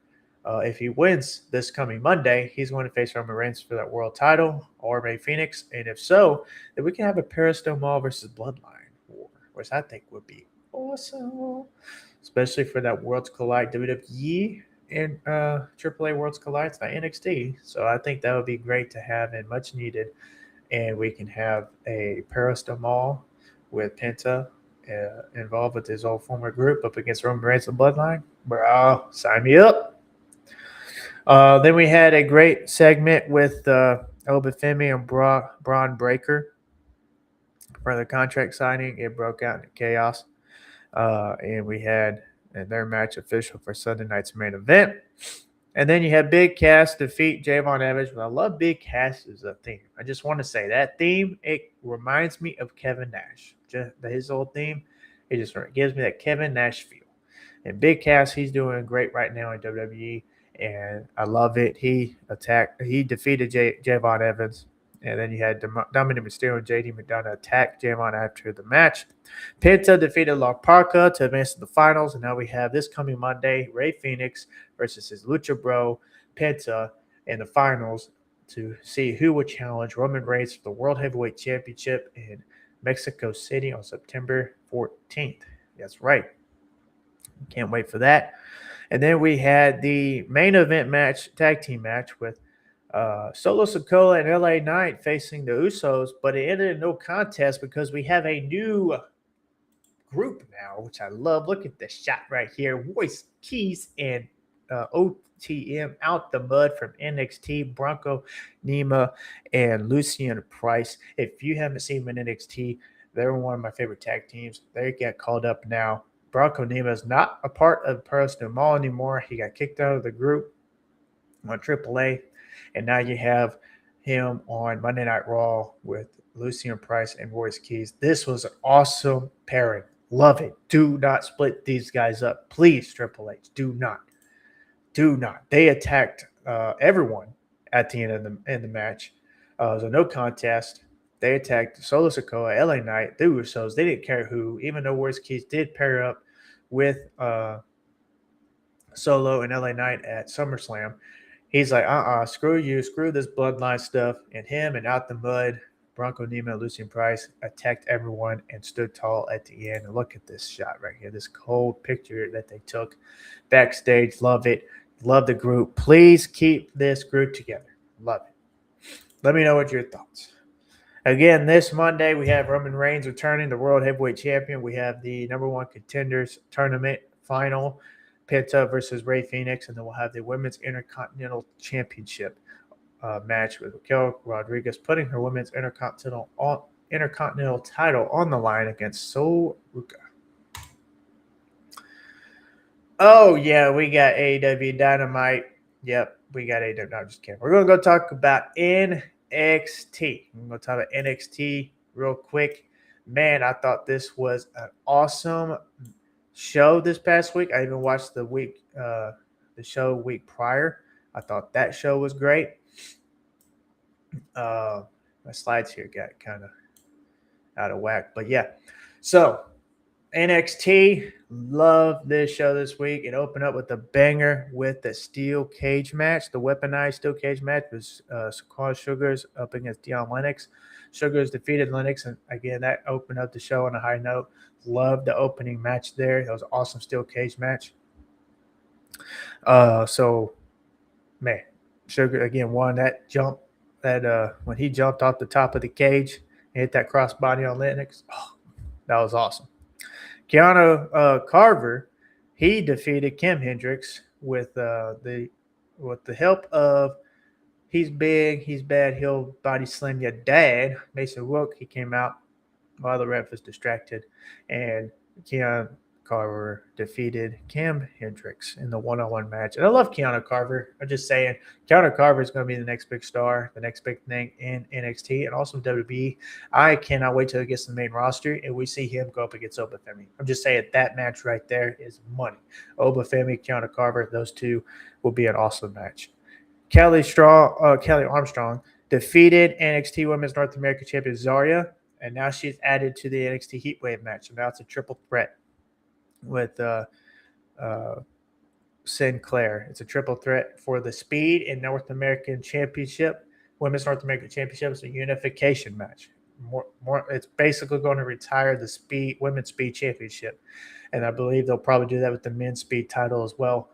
if he wins this coming Monday, he's going to face Roman Reigns for that world title or Rey Fenix, and if so, then we can have a Paris Del Mal versus Bloodline war, which I think would be awesome. Especially for that Worlds Collide WWE and AAA Worlds Collide. It's not NXT. So I think that would be great to have and much needed. And we can have a Paris Del Mal with Penta involved with his old former group up against Roman Reigns and Bloodline. Bro, sign me up. Then we had a great segment with Obafemi and Braun Breaker for the contract signing. It broke out into chaos. And we had their match official for Sunday night's main event. And then you had Big Cass defeat Javon Evans. I love Big Cass as a theme. I just want to say that theme, it reminds me of Kevin Nash. His old theme, it just gives me that Kevin Nash feel. And Big Cass, he's doing great right now in WWE, and I love it. He defeated Javon Evans. And then you had Dominic Mysterio and JD McDonough attack Javon after the match. Penta defeated La Parka to advance to the finals. And now we have this coming Monday, Rey Fenix versus his Lucha Bro, Penta, in the finals to see who would challenge Roman Reigns for the World Heavyweight Championship in Mexico City on September 14th. That's right. Can't wait for that. And then we had the main event match, tag team match with Solo Sikoa and LA Knight facing the Usos, but it ended in no contest because we have a new group now, which I love. Look at the shot right here. Royce Keys and OTM out the mud from NXT, Bronco Nima and Lucian Price. If you haven't seen them in NXT, they're one of my favorite tag teams. They get called up now. Bronco Nima is not a part of Paris Del Mal anymore. He got kicked out of the group on AAA. And now you have him on Monday Night Raw with Lucian Price and Royce Keys. This was an awesome pairing. Love it. Do not split these guys up. Please, Triple H, do not. Do not. They attacked everyone at the end of the match. It was a no contest. They attacked Solo Sikoa, LA Knight, the Usos. They didn't care who, even though Royce Keys did pair up with Solo and LA Knight at SummerSlam. He's like, screw you, screw this bloodline stuff. And him and Out the Mud, Bronco Nima and Lucian Price attacked everyone and stood tall at the end. And look at this shot right here, this cold picture that they took backstage. Love it. Love the group. Please keep this group together. Love it. Let me know what your thoughts. Again, this Monday, we have Roman Reigns returning, the World Heavyweight Champion. We have the number one contenders tournament final. Penta versus Rey Fenix, and then we'll have the Women's Intercontinental Championship match with Raquel Rodriguez putting her Women's Intercontinental title on the line against Sol Ruka. Oh yeah, we got AEW Dynamite. Yep, we got AEW. No, I'm just kidding. We're gonna go talk about NXT. We're gonna talk about NXT real quick. Man, I thought this was an awesome show this past week. I even watched the show week prior. I thought that show was great. My slides here got kind of out of whack, but yeah. So NXT, love this show this week. It opened up with a banger with the steel cage match, the weaponized steel cage match was Sakura Sugars up against Dion Lennox. Sugars defeated Lennox, and again, that opened up the show on a high note. Loved the opening match there. That was an awesome steel cage match. So man, Sugar again won that jump that when he jumped off the top of the cage and hit that crossbody on Lennox. Oh, that was awesome. Keanu Carver, he defeated Kim Hendricks with the help of he's big, he's bad, he'll body slam your dad. Mason Rook, he came out while the ref was distracted, and Keanu Carver defeated Kim Hendricks in the one-on-one match. And I love Keanu Carver. I'm just saying, Keanu Carver is going to be the next big star, the next big thing in NXT and also WWE. I cannot wait till he gets to the main roster and we see him go up against Obafemi. I'm just saying that match right there is money. Obafemi, Keanu Carver, those two will be an awesome match. Kelly Armstrong defeated NXT Women's North American Champion Zarya, and now she's added to the NXT Heatwave match. So now it's a triple threat with Sinclair. It's a triple threat for the Speed and North American Championship. Women's North American Championship is a unification match. It's basically going to retire the Women's Speed Championship, and I believe they'll probably do that with the Men's Speed title as well,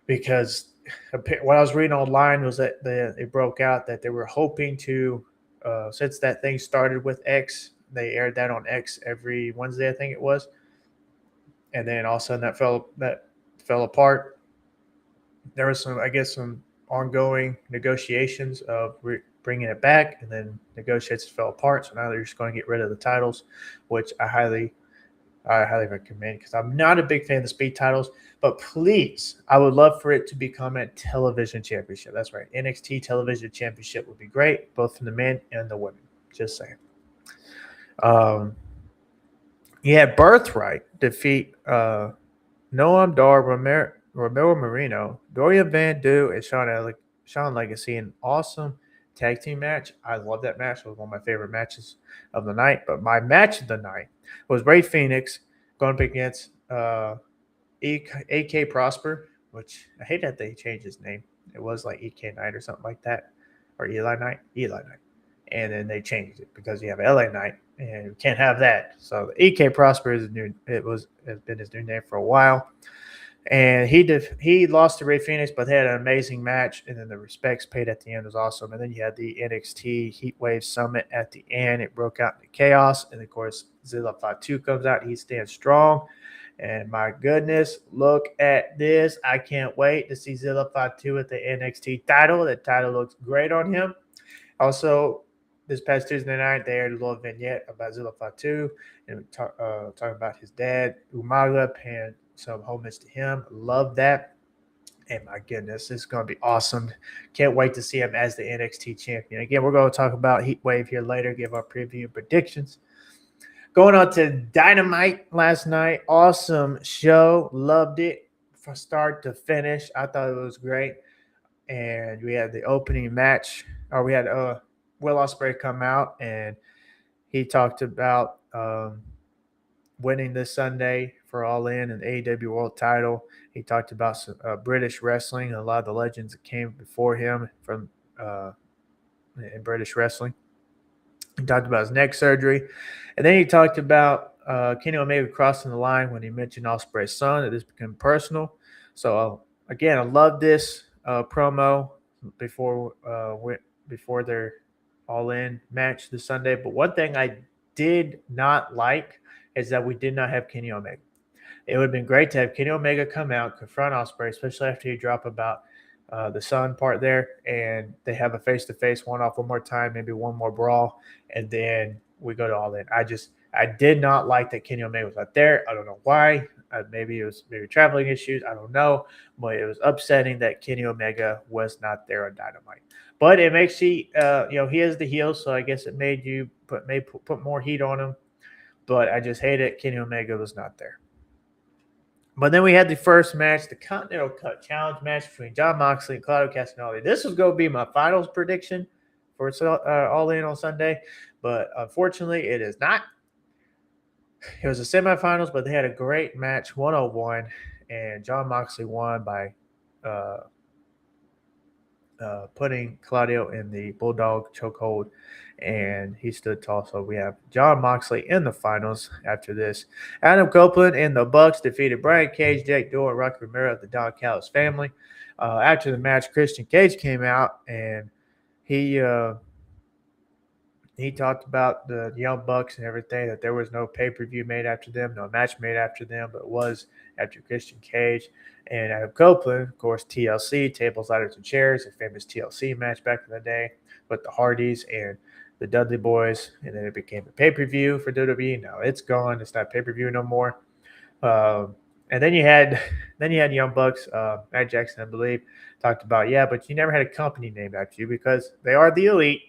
because what I was reading online was that it broke out that they were hoping to, since that thing started with X, they aired that on X every Wednesday, I think it was, and then all of a sudden that fell apart. There was some ongoing negotiations of bringing it back, and then negotiations fell apart. So now they're just going to get rid of the titles, which I highly recommend, because I'm not a big fan of the Speed titles. But please, I would love for it to become a television championship. That's right. NXT television championship would be great, both for the men and the women. Just saying. Birthright defeat Noam Dar, Romero Marino, Dorian Van Du, and Sean Legacy. An awesome tag team match. I love that match. It was one of my favorite matches of the night. But my match of the night was Ray Phoenix going up against AK Prosper, which I hate that they changed his name. It was like EK Knight or something like that, or Eli Knight, and then they changed it because you have LA Knight, and you can't have that. So the EK Prosper has been his new name for a while, and he lost to Ray Phoenix, but they had an amazing match, and then the respects paid at the end was awesome. And then you had the NXT Heatwave Summit at the end. It broke out into chaos, and of course Zilla Fatu comes out. He stands strong. And my goodness, look at this. I can't wait to see Zilla Fatu with the NXT title. The title looks great on him. Also, this past Tuesday night, they aired a little vignette about Zilla Fatu and talking about his dad, Umaga, paying some homage to him. Love that. And my goodness, this is going to be awesome. Can't wait to see him as the NXT champion. Again, we're going to talk about Heatwave here later, give our preview and predictions. Going on to Dynamite last night. Awesome show. Loved it from start to finish. I thought it was great. And we had the opening match. Or we had Will Ospreay come out, and he talked about winning this Sunday for All In and AEW World title. He talked about British wrestling, a lot of the legends that came before him from in British wrestling. He talked about his neck surgery. And then he talked about Kenny Omega crossing the line when he mentioned Ospreay's son, that this became personal. So, again, I love this promo before their All-In match this Sunday. But one thing I did not like is that we did not have Kenny Omega. It would have been great to have Kenny Omega come out, confront Ospreay, especially after he dropped about the son part there, and they have a face-to-face one-off one more time, maybe one more brawl, and then we go to All In. I did not like that Kenny Omega was not there. I don't know why. Maybe it was traveling issues. I don't know. But it was upsetting that Kenny Omega was not there on Dynamite. But it makes he is the heel, so I guess it made you put more heat on him. But I just hate it. Kenny Omega was not there. But then we had the first match, the Continental Cup Challenge match between Jon Moxley and Claudio Castagnoli. This was going to be my finals prediction for All In on Sunday, but unfortunately, it is not. It was the semifinals, but they had a great match, 101, and Jon Moxley won by putting Claudio in the Bulldog chokehold, and he stood tall. So we have Jon Moxley in the finals after this. Adam Copeland and the Bucks defeated Brian Cage, Jake Doyle, and Rocky Romero of the Don Callis family. After the match, Christian Cage came out, and he talked about the Young Bucks and everything, that there was no pay-per-view made after them, no match made after them, but it was after Christian Cage. And Adam Copeland, of course, TLC, Tables, Ladders, and Chairs, a famous TLC match back in the day with the Hardys and the Dudley Boys. And then it became a pay-per-view for WWE. Now it's gone. It's not pay-per-view no more. And then you had Young Bucks, Matt Jackson, I believe, talked about, but you never had a company named after you because they are the Elite.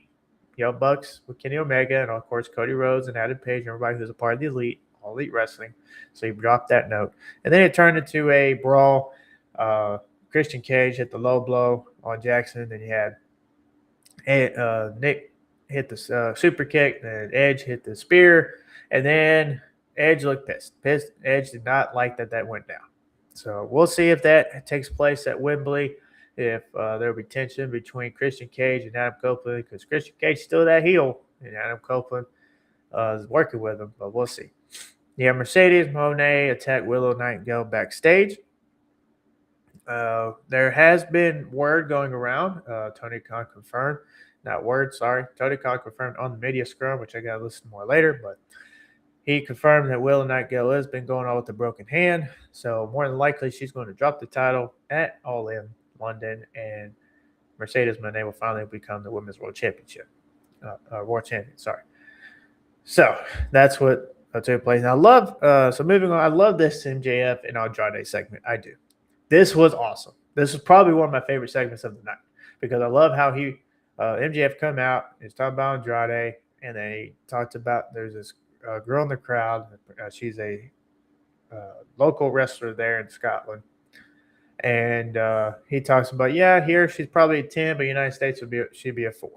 Young Bucks with Kenny Omega and, of course, Cody Rhodes and Adam Page and everybody who's a part of the Elite, All Elite Wrestling. So you dropped that note. And then it turned into a brawl. Christian Cage hit the low blow on Jackson. Then you had Nick hit the super kick. Then Edge hit the spear. And then Edge looked pissed. Edge did not like that went down. So we'll see if that takes place at Wembley. If there will be tension between Christian Cage and Adam Copeland, because Christian Cage is still that heel, and Adam Copeland is working with him, but we'll see. Yeah, Mercedes Moné attacked Willow Nightingale backstage. There has been word going around. Tony Khan confirmed. Tony Khan confirmed on the media scrum, which I got to listen more later, but he confirmed that Willow Nightingale has been going on with a broken hand, so more than likely she's going to drop the title at All In London, and Mercedes Moné will finally become the Women's World Championship. World Champion, sorry. So that's what took place. Now, moving on, I love this MJF and Andrade segment. I do. This was awesome. This was probably one of my favorite segments of the night because I love how MJF come out, he's talking about Andrade, and then he talked about there's this girl in the crowd. She's a local wrestler there in Scotland. And he talks about, here she's probably a 10, but United States she'd be a 4.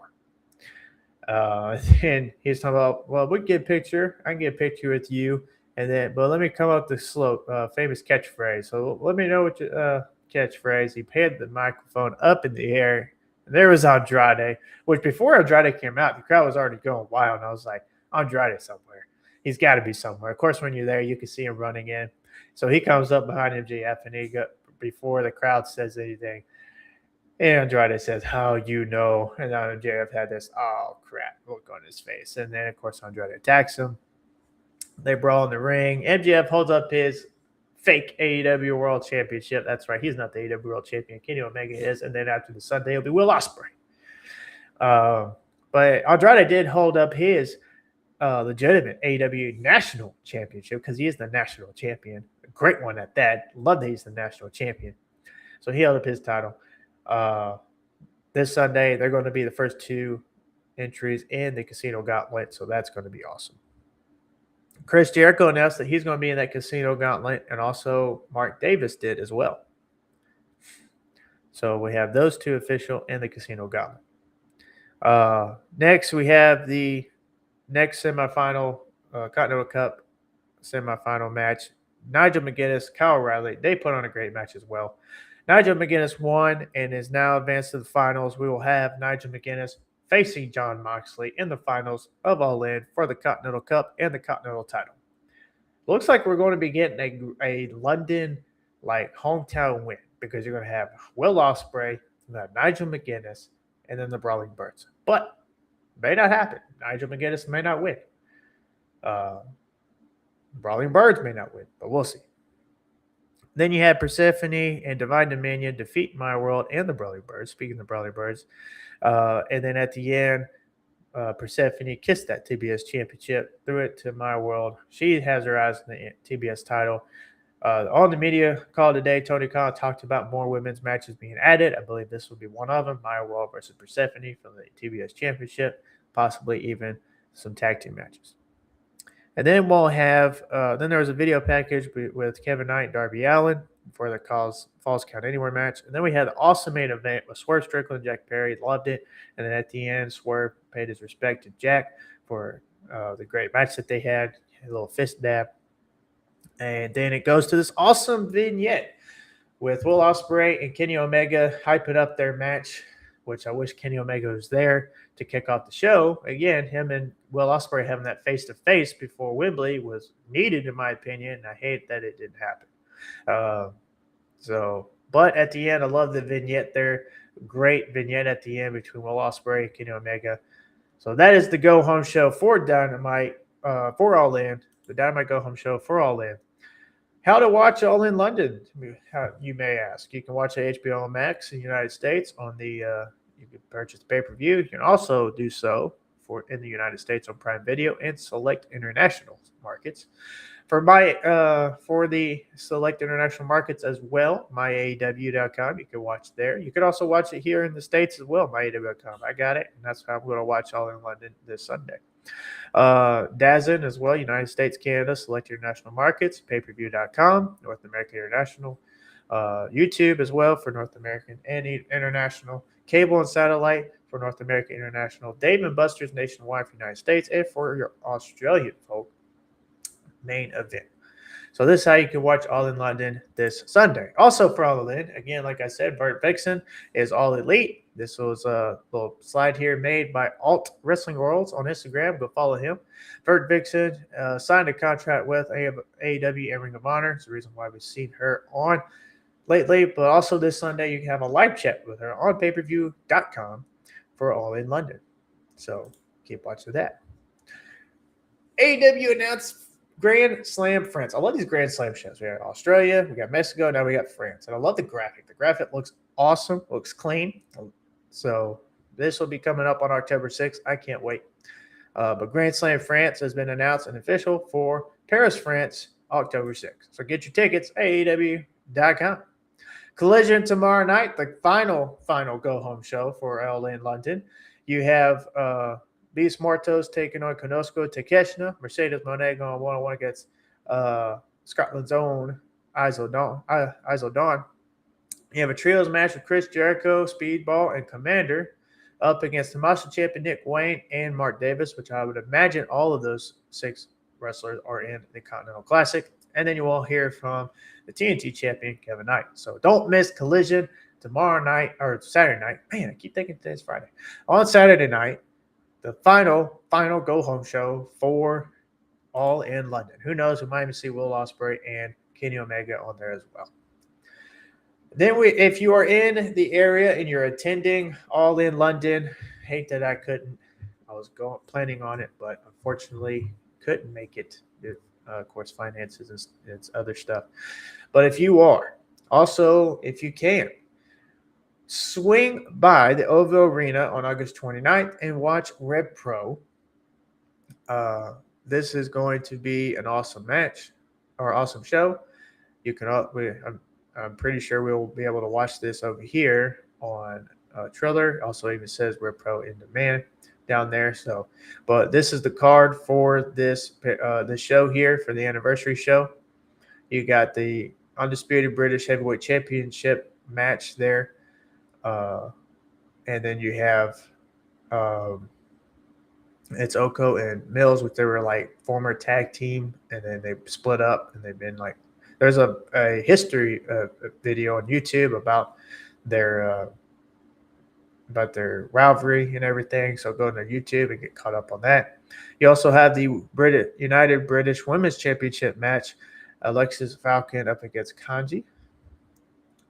And he's talking about, well, we can get a picture. I can get a picture with you. But let me come up the slope, famous catchphrase. So let me know what your catchphrase. He had the microphone up in the air. And there was Andrade, which before Andrade came out, the crowd was already going wild. And I was like, Andrade somewhere. He's got to be somewhere. Of course, when you're there, you can see him running in. So he comes up behind MJF, and before the crowd says anything, and Andrade says, how you know? And then MJF had this, oh, crap, look on his face. And then, of course, Andrade attacks him. They brawl in the ring. MJF holds up his fake AEW World Championship. That's right. He's not the AEW World Champion. Kenny Omega is. And then after the Sunday, it'll be Will Ospreay. But Andrade did hold up his legitimate AEW National Championship because he is the national champion. A great one at that. Love that he's the national champion. So he held up his title. This Sunday, they're going to be the first 2 entries in the Casino Gauntlet, so that's going to be awesome. Chris Jericho announced that he's going to be in that Casino Gauntlet, and also Mark Davis did as well. So we have those 2 official in the Casino Gauntlet. Next, we have the next semifinal, Continental Cup semifinal match. Nigel McGuinness, Kyle O'Reilly, they put on a great match as well. Nigel McGuinness won and is now advanced to the finals. We will have Nigel McGuinness facing Jon Moxley in the finals of All In for the Continental Cup and the Continental title. Looks like we're going to be getting a London hometown win because you're going to have Will Ospreay, Nigel McGuinness, and then the Brawling Birds. But may not happen. Nigel McGuinness may not win. Brawling Birds may not win, but we'll see. Then you had Persephone and Divine Dominion defeat My World and the Brawling Birds. Speaking of the Brawling Birds. And then at the end, Persephone kissed that TBS championship, threw it to My World. She has her eyes on the TBS title. On the media call today, Tony Khan talked about more women's matches being added. I believe this will be one of them, Maya World versus Persephone for the TBS Championship, possibly even some tag team matches. And then we'll have, then there was a video package with Kevin Knight and Darby Allin for the Falls Count Anywhere match. And then we had an awesome main event with Swerve Strickland and Jack Perry. Loved it. And then at the end, Swerve paid his respect to Jack for the great match that they had, a little fist dab. And then it goes to this awesome vignette with Will Ospreay and Kenny Omega hyping up their match, which I wish Kenny Omega was there to kick off the show. Again, him and Will Ospreay having that face-to-face before Wembley was needed, in my opinion, and I hate that it didn't happen. But at the end, I love the vignette there. Great vignette at the end between Will Ospreay and Kenny Omega. So that is the go-home show for Dynamite, for All In. The Dynamite Go Home Show for All In. How to watch All In London, you may ask. You can watch it HBO Max in the United States on the you can purchase the pay-per-view. You can also do so in the United States on Prime Video and select international markets. For the select international markets as well, myaew.com, you can watch there. You can also watch it here in the States as well, myaew.com. I got it, and that's how I'm going to watch All In London this Sunday. DAZN as well, United States, Canada, select international markets, payperview.com, North American International, YouTube as well for North American and International, cable and satellite for North American International, Dave & Buster's nationwide for the United States, and for your Australian folk, main event. So this is how you can watch All In London this Sunday. Also for All In, again, like I said, Bert Vixen is All Elite. This was a little slide here made by Alt Wrestling Worlds on Instagram. Go follow him. Bert Vixen signed a contract with AEW and Ring of Honor. It's the reason why we've seen her on lately. But also this Sunday, you can have a live chat with her on payperview.com for All In London. So keep watching that. AEW announced Grand Slam France. I love these Grand Slam shows. We got Australia, we got Mexico, now we got France. And I love the graphic. The graphic looks awesome, looks clean. So this will be coming up on October 6th. I can't wait. But Grand Slam France has been announced and official for Paris, France, October 6th. So get your tickets, AEW.com. Collision tomorrow night, the final go-home show for All In London. You have Beast Mortos taking on Konosuke Takeshita. Mercedes Moné going one-on-one against Scotland's own Iso Dawn. You have a trios match with Chris Jericho, Speedball, and Commander up against Tommaso Ciampa, Nick Wayne, and Mark Davis, which I would imagine all of those 6 wrestlers are in the Continental Classic. And then you will hear from the TNT champion, Kevin Knight. So don't miss Collision tomorrow night, or Saturday night. Man, I keep thinking today's Friday. On Saturday night, the final go-home show for All In London. Who knows? We might even see Will Ospreay and Kenny Omega on there as well. Then if you are in the area and you're attending All In London, hate that I couldn't. I was planning on it, but unfortunately couldn't make it. Of course, finances and it's other stuff. But if you are, also if you can, swing by the OVO Arena on August 29th and watch Red Pro. This is going to be an awesome match or awesome show. You can. I'm pretty sure we'll be able to watch this over here on Triller. Also, even says Red Pro in demand down there. So, but this is the card for this show here for the anniversary show. You got the Undisputed British Heavyweight Championship match there. And then you have it's Oko and Mills, which they were like former tag team, and then they split up and they've been like, there's a history video on YouTube about their rivalry and everything. So go to YouTube and get caught up on that. You also have the United British Women's Championship match, Alexis Falcon up against Kanji.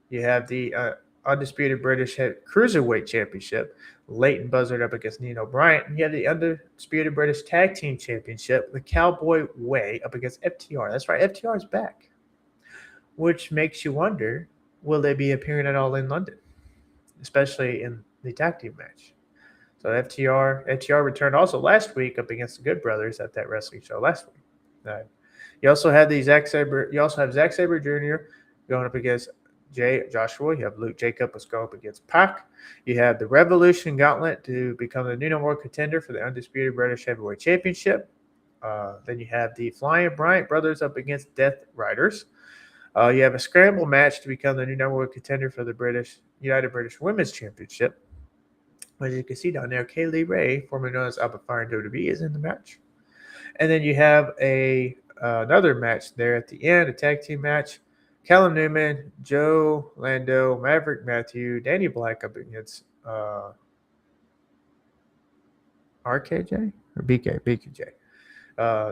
You have the Undisputed British Cruiserweight Championship, Leighton Buzzard up against Nino Bryant. And you have the Undisputed British Tag Team Championship, the Cowboy Way up against FTR. That's right, FTR is back. Which makes you wonder, will they be appearing at All In London? Especially in the tag team match. So FTR returned also last week up against the Good Brothers at that wrestling show last week. You also have Zack Sabre. You also have Zack Sabre Jr. going up against Joshua. You have Luke Jacobs going up against Pac. You have the Revolution Gauntlet to become the new number one contender for the undisputed British Heavyweight Championship. Then you have the Flying Bryant brothers up against Death Riders. You have a scramble match to become the new number one contender for the United British Women's Championship. As you can see down there, Kaylee Ray, formerly known as Alpha Fire in WWE, is in the match. And then you have another match there at the end, a tag team match. Callum Newman, Joe Lando, Maverick Matthew, Danny Black up against RKJ or BKJ.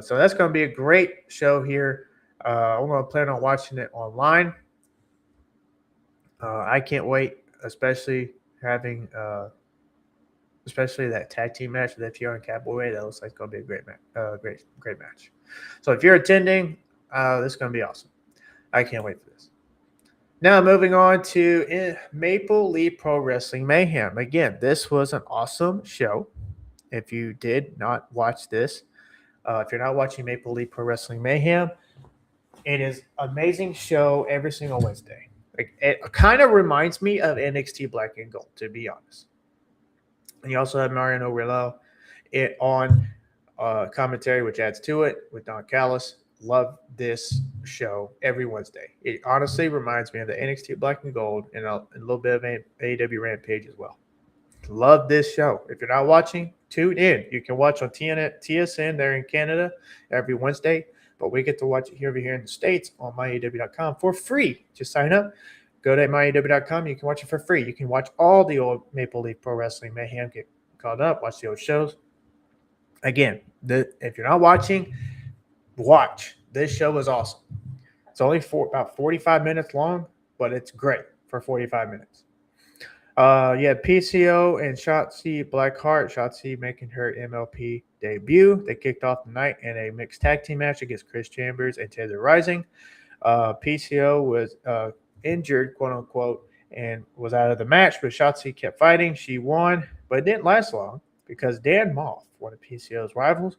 So that's going to be a great show here. I'm going to plan on watching it online. I can't wait, especially having especially that tag team match with FTR and Cowboy. That looks like it's going to be a great match. Great match. So if you're attending, this is going to be awesome. I can't wait for this. Now moving on to Maple Leaf Pro Wrestling Mayhem. Again, this was an awesome show. If you did not watch this, if you're not watching Maple Leaf Pro Wrestling Mayhem, it is an amazing show every single Wednesday. It kind of reminds me of NXT Black and Gold, to be honest. And you also have Mariano Rillo on commentary, which adds to it with Don Callis. Love this show every Wednesday. It honestly reminds me of the NXT Black and Gold and a little bit of AEW Rampage as well. Love this show. If you're not watching, tune in. You can watch on TSN there in Canada every Wednesday, but we get to watch it over here in the States on myaew.com for free. Just sign up. Go to myaew.com. You can watch it for free. You can watch all the old Maple Leaf Pro Wrestling Mayhem, get caught up, watch the old shows. Again, if you're not watching, watch. This show is awesome. It's only about 45 minutes long, but it's great for 45 minutes. Yeah, PCO and Shotzi Blackheart. Shotzi making her MLP debut. They kicked off the night in a mixed tag team match against Chris Chambers and Taylor Rising. PCO was injured, quote unquote, and was out of the match, but Shotzi kept fighting. She won, but it didn't last long because Dan Moff, one of PCO's rivals,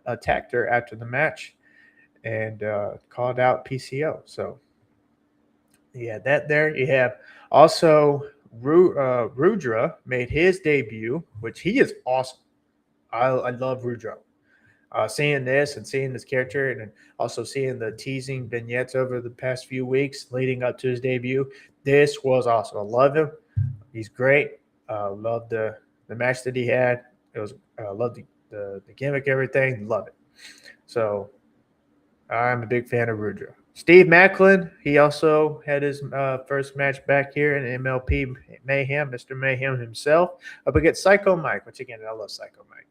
attacked her after the match and called out PCO. So, yeah, that there. You have also Rudra made his debut, which he is awesome. I love Rudra. Seeing this and seeing this character and also seeing the teasing vignettes over the past few weeks leading up to his debut, this was awesome. I love him. He's great. Love the match that he had. It was love the gimmick, everything. Love it. So I'm a big fan of Rudra. Steve Macklin, he also had his first match back here in MLP Mayhem, Mr. Mayhem himself, up against Psycho Mike, which again, I love Psycho Mike.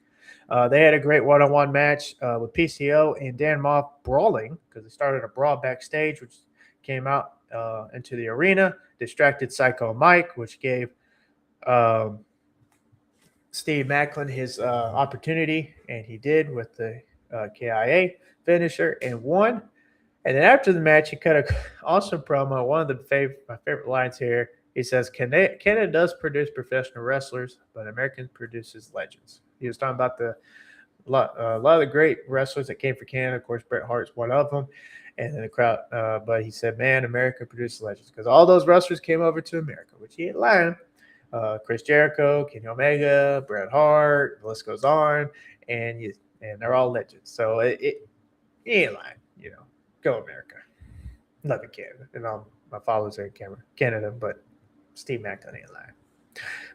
They had a great one-on-one match with PCO and Dan Moff brawling because they started a brawl backstage, which came out into the arena, distracted Psycho Mike, which gave Steve Macklin his opportunity, and he did with the KIA finisher and won. And then after the match, he cut an awesome promo. One of my favorite lines here. He says, Canada does produce professional wrestlers, but America produces legends. He was talking about a lot of the great wrestlers that came from Canada. Of course, Bret Hart's one of them. And then the crowd, but he said, man, America produces legends because all those wrestlers came over to America, which he ain't lying. Chris Jericho, Kenny Omega, Bret Hart, the list goes on, and they're all legends. So he ain't lying, you know. Go America. Love you, Canada. And all my followers are in Canada, but Steve Macklin ain't lying.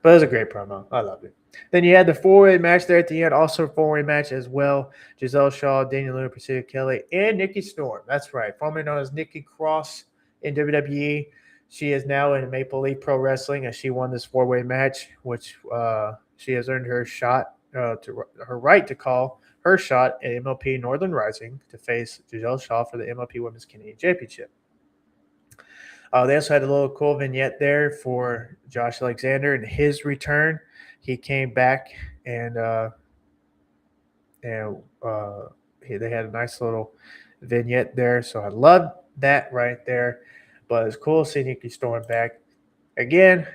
But it was a great promo. I loved it. Then you had the four-way match there at the end. Also a four-way match as well. Giselle Shaw, Daniel Luna, Priscilla Kelly, and Nikki Storm. That's right. Formerly known as Nikki Cross in WWE. She is now in Maple Leaf Pro Wrestling as she won this four-way match, which she has earned her shot, her right to call her shot at MLP Northern Rising to face Giselle Shaw for the MLP Women's Canadian Championship. They also had a little cool vignette there for Josh Alexander and his return. He came back and they had a nice little vignette there. So I love that right there. But it's cool seeing Nikki Storm back. Again,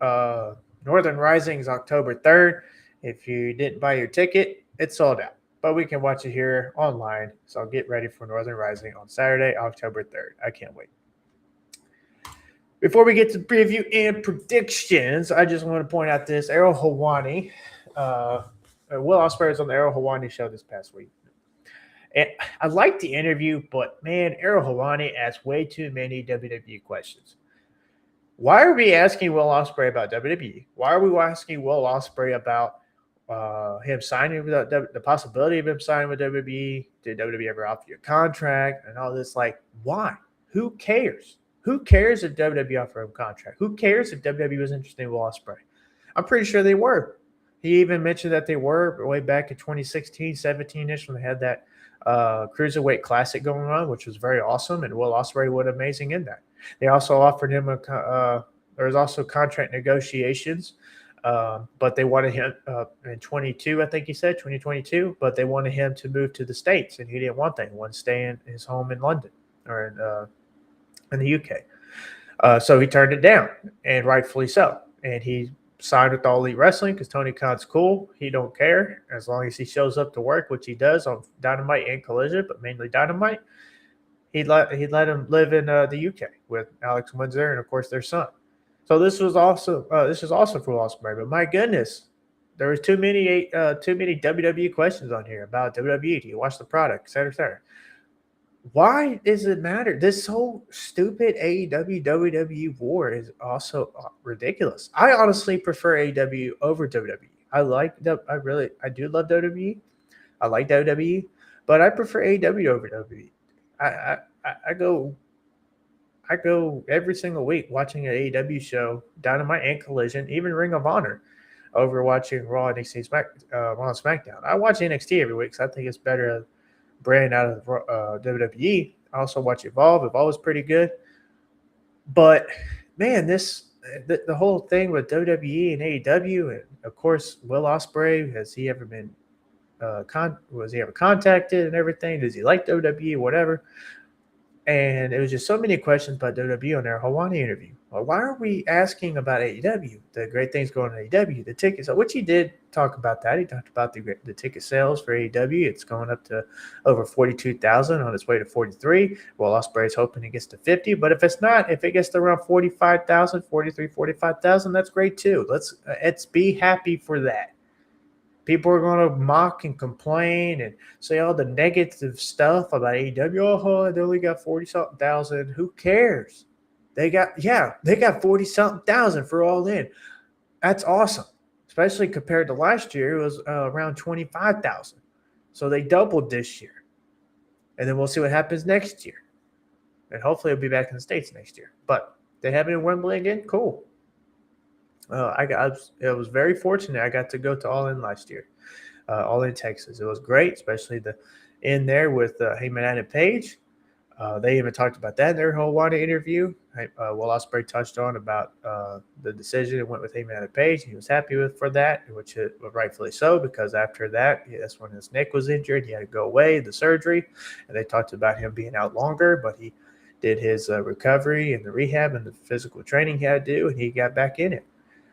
Northern Rising is October 3rd. If you didn't buy your ticket, it's sold out. But we can watch it here online. So get ready for Northern Rising on Saturday, October 3rd. I can't wait. Before we get to preview and predictions, I just want to point out this. Errol Hawani, Will Ospreay was on the Errol Hawani show this past week. And I liked the interview, but man, Errol Hawani asked way too many WWE questions. Why are we asking Will Ospreay about WWE? Why are we asking Will Ospreay about him signing with the possibility of him signing with WWE? Did WWE ever offer you a contract and all this? Like, why? Who cares? Who cares if WWE offered him a contract? Who cares if WWE was interested in Will Ospreay? I'm pretty sure they were. He even mentioned that they were way back in 2016, 17-ish when they had that Cruiserweight Classic going on, which was very awesome, and Will Ospreay was amazing in that. They also offered him there was also contract negotiations, but they wanted him in 22, I think he said, 2022, but they wanted him to move to the States, and he didn't want that. He wanted to stay in his home in London or in the UK. So he turned it down, and rightfully so. And he signed with All Elite Wrestling because Tony Khan's cool. He don't care as long as he shows up to work, which he does on Dynamite and Collision, but mainly Dynamite. He'd let him live in the UK with Alex Windsor and of course their son. So this is awesome for Will Ospreay. But my goodness, there was too many WWE questions on here about WWE. Do you watch the product, et cetera, et cetera. Why does it matter? This whole stupid AEW WWE war is also ridiculous. I honestly prefer AEW over WWE. I do love WWE. I like WWE, but I prefer AEW over WWE. I go every single week watching an AEW show, Dynamite and Collision, even Ring of Honor, over watching Raw, NXT, Raw and SmackDown. I watch NXT every week because I think it's better brand out of WWE. I also watch Evolve. Evolve is pretty good. But, man, the whole thing with WWE and AEW, and, of course, Will Ospreay, has he ever been was he ever contacted and everything? Does he like WWE, whatever? And it was just so many questions about WWE on their Hawani interview. Well, why are we asking about AEW? The great things going on in AEW, the tickets, which he did talk about that. He talked about the ticket sales for AEW. It's going up to over 42,000 on its way to 43. Well, Ospreay's hoping it gets to 50. But if it gets to around 45,000, 43, 45,000, that's great too. Let's be happy for that. People are going to mock and complain and say all the negative stuff about AEW. Oh, they only got 40-something thousand. Who cares? They got 40-something thousand for All In. That's awesome, especially compared to last year. It was around 25,000. So they doubled this year. And then we'll see what happens next year. And hopefully it'll be back in the States next year. But they have it in Wembley again? Cool. I was very fortunate. I got to go to All In last year, All In Texas. It was great, especially in there with Heyman and Page. They even talked about that in their Hawani interview. Will Ospreay touched on about the decision and went with Heyman and Page. He was happy for that, which rightfully so, because after that, that's when his neck was injured. He had to go away, the surgery, and they talked about him being out longer, but he did his recovery and the rehab and the physical training he had to do, and he got back in it.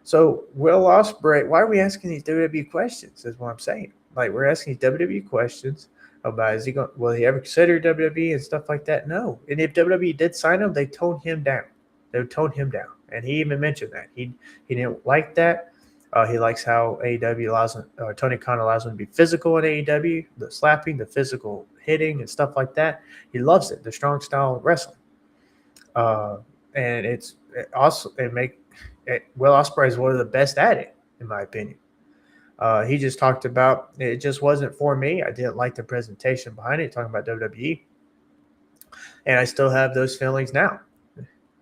So Will Ospreay, why are we asking these WWE questions? Is what I'm saying. Like, we're asking these WWE questions about will he ever consider WWE and stuff like that? No. And if WWE did sign him, they toned him down. They would tone him down. And he even mentioned that. He didn't like that. He likes how AEW allows him, Tony Khan allows him to be physical in AEW, the slapping, the physical hitting and stuff like that. He loves it, the strong style wrestling. And it's also Will Ospreay is one of the best at it, in my opinion. He just talked about it just wasn't for me. I didn't like the presentation behind it, talking about WWE. And I still have those feelings now.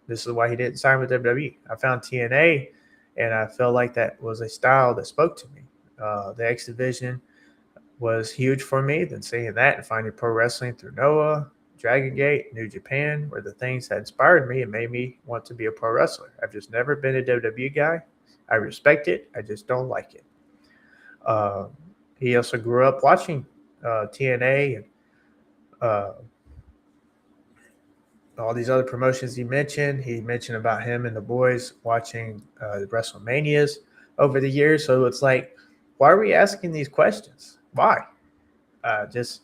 This is why he didn't sign with WWE. I found TNA, and I felt like that was a style that spoke to me. The X Division was huge for me. Then seeing that and finding pro wrestling through Noah, Dragon Gate, New Japan were the things that inspired me and made me want to be a pro wrestler. I've just never been a WWE guy. I respect it. I just don't like it. He also grew up watching TNA and all these other promotions he mentioned. He mentioned about him and the boys watching the WrestleManias over the years. So it's like why are we asking these questions? Why? Just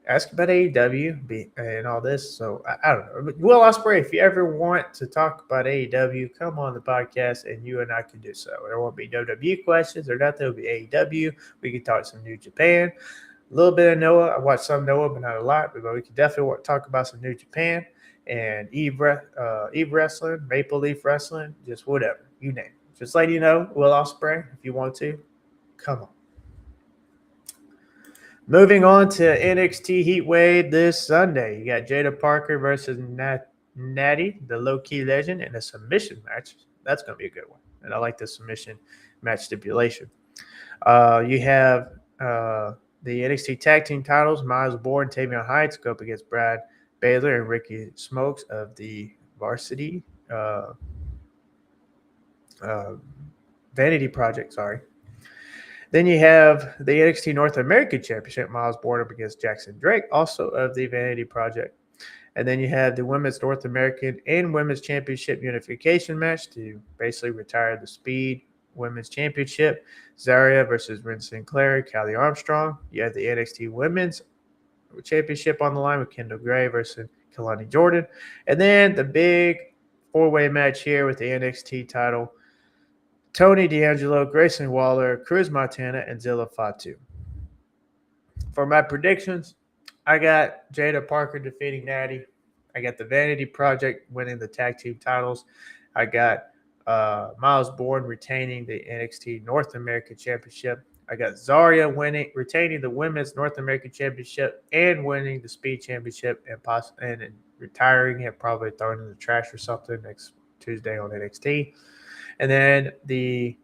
ask about AEW and all this. So I don't know. Will Ospreay, if you ever want to talk about AEW, come on the podcast and you and I can do so. There won't be WWE questions or nothing. It'll be AEW. We can talk some New Japan. A little bit of Noah. I watched some Noah, but not a lot. But we can definitely talk about some New Japan and Eve Wrestling, Maple Leaf Wrestling, just whatever. You name it. Just let you know, Will Ospreay, if you want to, come on. Moving on to NXT Heatwave this Sunday. You got Jada Parker versus Natty, the low-key legend, in a submission match. That's going to be a good one. And I like the submission match stipulation. You have the NXT Tag Team titles. Miles Bourne and Tavion Heights go up against Brad Baylor and Ricky Smokes of the Varsity Vanity Project, sorry. Then you have the NXT North American Championship, Miles Bourne up against Jackson Drake, also of the Vanity Project. And then you have the Women's North American and Women's Championship unification match to basically retire the Speed Women's Championship. Zaria versus Ren Sinclair, Callie Armstrong. You have the NXT Women's Championship on the line with Kendall Gray versus Kalani Jordan. And then the big four-way match here with the NXT title. Tony D'Angelo, Grayson Waller, Cruz Montana, and Zilla Fatu. For my predictions, I got Jada Parker defeating Natty. I got the Vanity Project winning the tag team titles. I got Miles Bourne retaining the NXT North American Championship. I got Zaria retaining the Women's North American Championship and winning the Speed Championship and retiring it, probably throwing it in the trash or something next Tuesday on NXT. And then the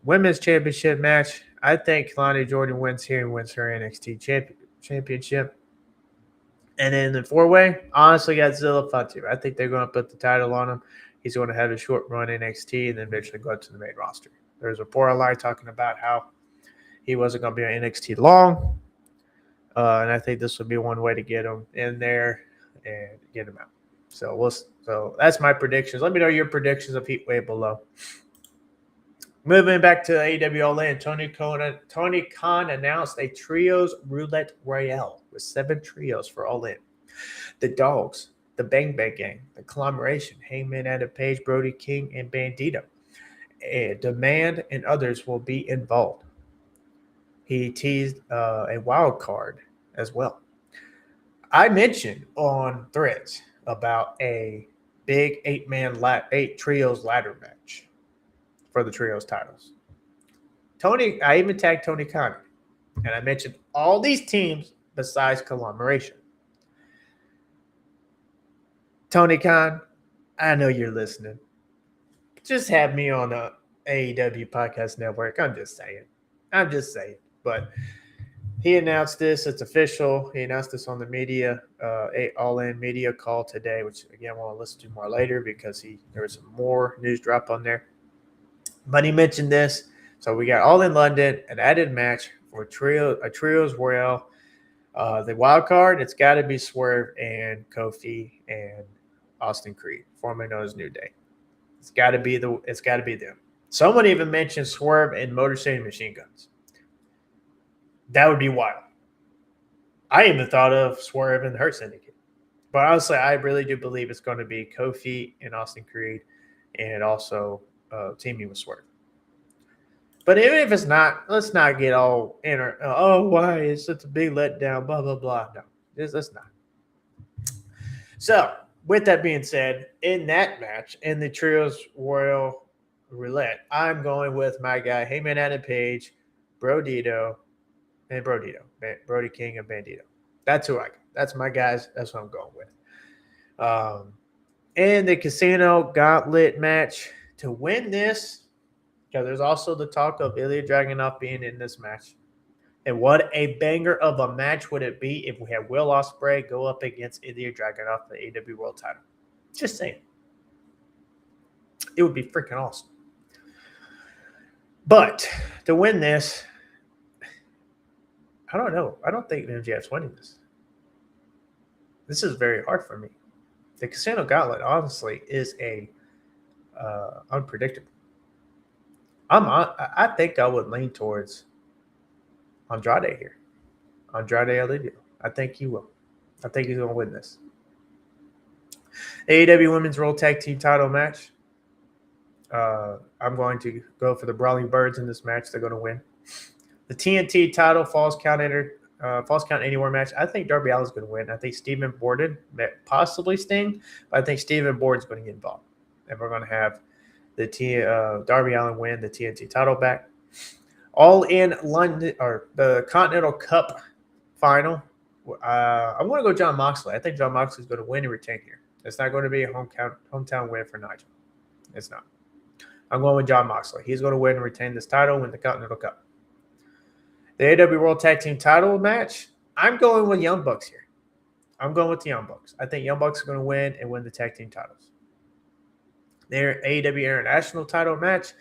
Women's Championship match, I think Kalani Jordan wins here and wins her NXT championship. And then the four-way, honestly, got Zilla Fatu. I think they're going to put the title on him. He's going to have a short run NXT and then eventually go up to the main roster. There's a report online talking about how he wasn't going to be on NXT long. And I think this would be one way to get him in there and get him out. So that's my predictions. Let me know your predictions of Heatwave below. Moving back to AEW All In, Tony Khan announced a Trios Roulette Royale with 7 trios for All In. The Dogs, the Bang Bang Gang, the Conglomeration, Hangman Adam Page, Brody King, and Bandito. Demand and others will be involved. He teased a wild card as well. I mentioned on Threads about a big 8 trios ladder match for the trios titles. I even tagged Tony Khan, and I mentioned all these teams besides Conglomeration. Tony Khan, I know you're listening. Just have me on the AEW Podcast Network. I'm just saying. But he announced this. It's official. He announced this on the media, All In media call today, which, again, we'll listen to more later because there was some more news drop on there. But he mentioned this. So we got All In London, an added match for a Trios Royale. The wild card, it's got to be Swerve and Kofi and Austin Creed, formerly known as New Day. It's got to be them. Someone even mentioned Swerve and Motor City Machine Guns. That would be wild. I even thought of Swerve and the Hurt Syndicate. But honestly, I really do believe it's going to be Kofi and Austin Creed and also teaming with Swerve. But even if it's not, let's not get all why it's such a big letdown, blah, blah, blah. No, let's not. So, with that being said, in that match, in the Trios Royal Roulette, I'm going with my guy, Heyman Adam Page, Brody King and Bandito. That's who I got. That's my guys. That's what I'm going with. In the Casino Gauntlet match, to win this, because there's also the talk of Ilya Dragunov being in this match. And what a banger of a match would it be if we had Will Ospreay go up against Ilya Dragunov for the AEW World title? Just saying. It would be freaking awesome. But to win this, I don't know. I don't think MJF's winning this. This is very hard for me. The Casino Gauntlet, honestly, is unpredictable. I think I would lean towards Andrade here. Andrade Alivio. I think he will. I think he's going to win this. AEW Women's World Tag Team Title match. I'm going to go for the Brawling Birds in this match. They're going to win. The TNT title Falls Count Anywhere match. I think Darby Allin's going to win. I think Stephen Borden, possibly Sting, but I think Stephen Borden's going to get involved. And we're going to have the Darby Allin win the TNT title back. All in London, or the Continental Cup final. I'm going to go Jon Moxley. I think Jon Moxley's going to win and retain here. It's not going to be a hometown win for Nigel. It's not. I'm going with Jon Moxley. He's going to win and retain this title and win the Continental Cup. The AEW World Tag Team title match, I'm going with Young Bucks here. I'm going with the Young Bucks. I think Young Bucks are going to win and win the tag team titles. Their AEW International title match,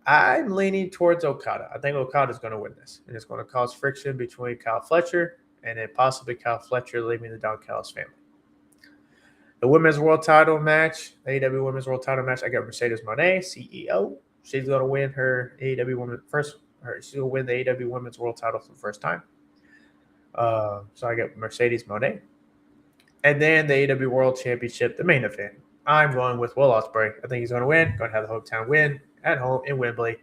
I'm leaning towards Okada. I think Okada's going to win this, and it's going to cause friction between Kyle Fletcher and then possibly Kyle Fletcher leaving the Don Callis family. The Women's World title match, AEW Women's World title match, I got Mercedes Moné, CEO. She's going to win her AEW Women's she's going to win the AEW Women's World title for the first time. So I got Mercedes Moné. And then the AEW World Championship, the main event. I'm going with Will Ospreay. I think he's going to win. Going to have the hometown win at home in Wembley.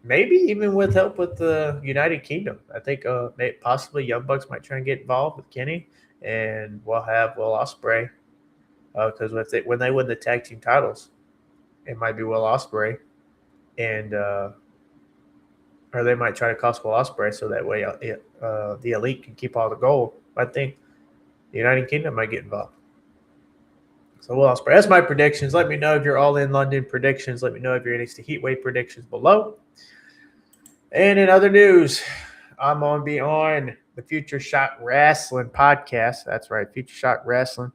Maybe even with help with the United Kingdom. I think possibly Young Bucks might try and get involved with Kenny. And we'll have Will Ospreay. Because when they win the tag team titles, it might be Will Ospreay. And or they might try to cost Will Ospreay so that way the Elite can keep all the gold. I think the United Kingdom might get involved. So Will Ospreay. That's my predictions. Let me know if you're all in London predictions. Let me know if you're NXT Heatwave predictions below. And in other news, I'm going to be on the Future Shock Wrestling podcast. That's right, Future Shock Wrestling.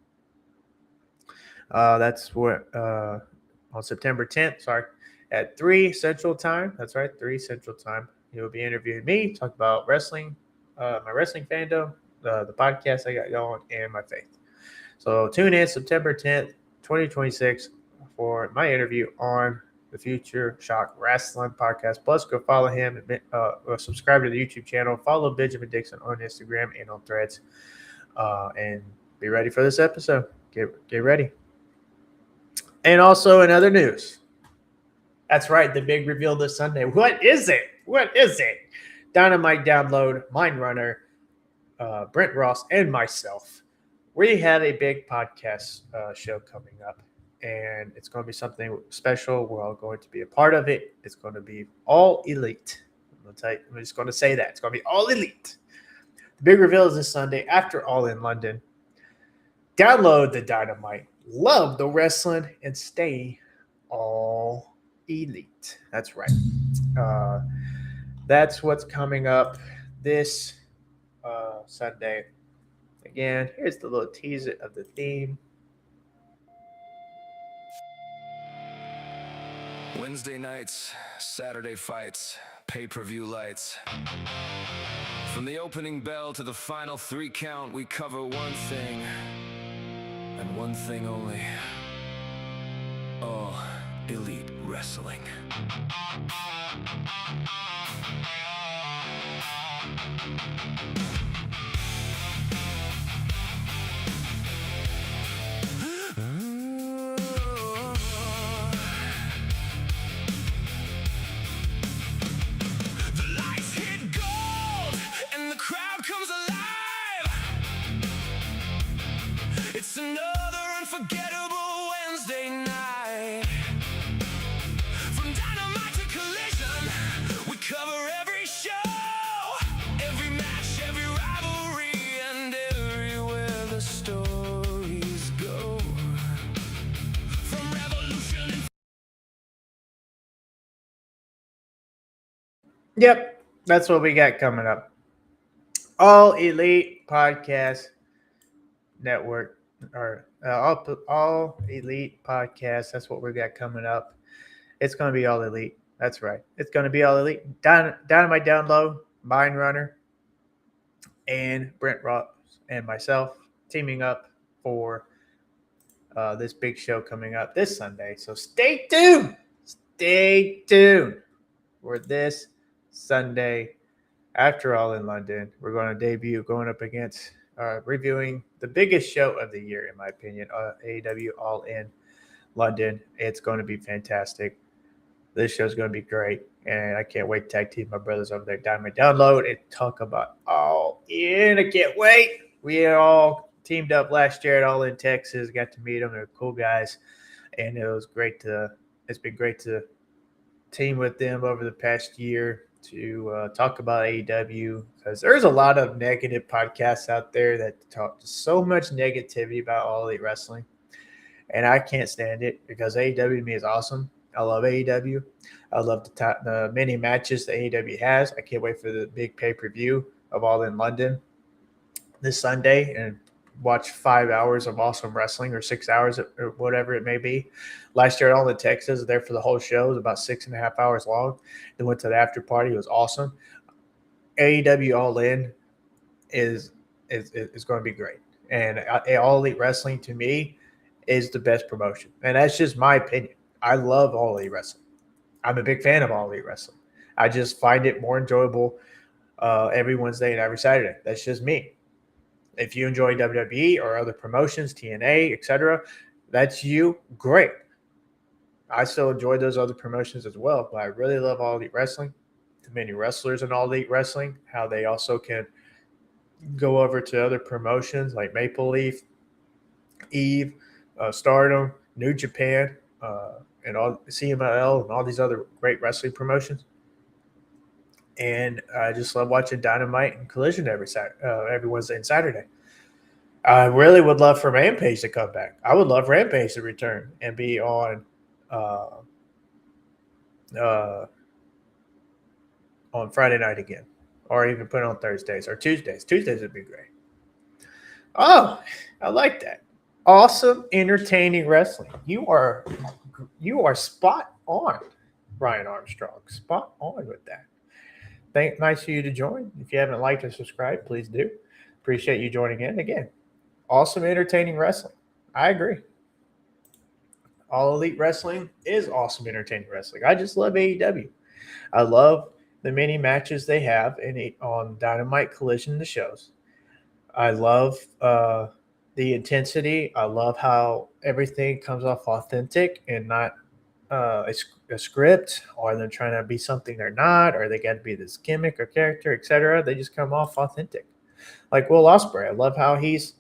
That's what on September 10th. Sorry. At 3 Central Time. That's right, 3 Central Time. He'll be interviewing me, talk about wrestling, my wrestling fandom, the podcast I got going, and my faith. So tune in September 10th, 2026 for my interview on the Future Shock Wrestling podcast. Plus, go follow him and subscribe to the YouTube channel. Follow Benjamin Dixon on Instagram and on Threads. And be ready for this episode. Get ready. And also in other news, that's right, the big reveal this Sunday. What is it? Dynamite download, Mind Runner, Brent Ross, and myself. We have a big podcast show coming up, and it's going to be something special. We're all going to be a part of it. It's going to be all elite. I'm just going to say that. It's going to be all elite. The big reveal is this Sunday after All In London. Download the Dynamite, love the wrestling, and stay all elite. That's right. That's what's coming up this Sunday. Again, here's the little teaser of the theme. Wednesday nights, Saturday fights, pay-per-view lights. From the opening bell to the final 3 count, we cover one thing, and one thing only. All elite wrestling. The lights hit gold and the crowd comes alive. It's another unforgettable Wednesday night. From Dynamite to Collision, we cover every show, every match, every rivalry, and everywhere the stories go. From Revolution and Yep, that's what we got coming up. All Elite Podcast Network, or all Elite Podcast. That's what we got coming up. It's going to be all elite. That's right. It's going to be all elite. Dynamite Download, Mind Runner, and Brent Ross and myself teaming up for this big show coming up this Sunday. So stay tuned. stay tuned for this Sunday. After All in London, we're going to debut going up against reviewing the biggest show of the year, in my opinion, AEW All In London. It's going to be fantastic. This show's going to be great, and I can't wait to tag team my brothers over there. Dynamite download and talk about All In. I can't wait. We all teamed up last year at All In Texas. Got to meet them. They're cool guys, and it was great to. It's been great to team with them over the past year to talk about AEW, because there's a lot of negative podcasts out there that talk so much negativity about All Elite Wrestling, and I can't stand it because AEW to me is awesome. I love AEW. I love the many matches that AEW has. I can't wait for the big pay-per-view of All in London this Sunday and watch 5 hours of awesome wrestling, or 6 hours, or whatever it may be. Last year at All in Texas, there for the whole show. It was about 6.5 hours long. Then went to the after party. It was awesome. AEW All In is going to be great. And All Elite Wrestling, to me, is the best promotion. And that's just my opinion. I love All Elite Wrestling. I'm a big fan of All Elite Wrestling. I just find it more enjoyable every Wednesday and every Saturday. That's just me. If you enjoy WWE or other promotions, TNA, etc., that's you, great. I still enjoy those other promotions as well, but I really love All Elite Wrestling. The many wrestlers in All Elite Wrestling, how they also can go over to other promotions like Maple Leaf, Eve, Stardom, New Japan, and all CMLL and all these other great wrestling promotions. And I just love watching Dynamite and Collision every Wednesday and Saturday. I really would love for Rampage to come back. I would love Rampage to return and be on Friday night again, or even put it on Thursdays or Tuesdays. Tuesdays would be great. Oh, I like that. Awesome, entertaining wrestling. You are spot on, Brian Armstrong. Spot on with that. Nice for you to join. If you haven't liked or subscribed, please do. Appreciate you joining in. Again, awesome, entertaining wrestling. I agree. All Elite Wrestling is awesome, entertaining wrestling. I just love AEW. I love the many matches they have on Dynamite, Collision, the shows. I love the intensity. I love how everything comes off authentic and not a script, or they're trying to be something they're not, or they got to be this gimmick or character, etc. They just come off authentic. Like Will Ospreay, I love how he is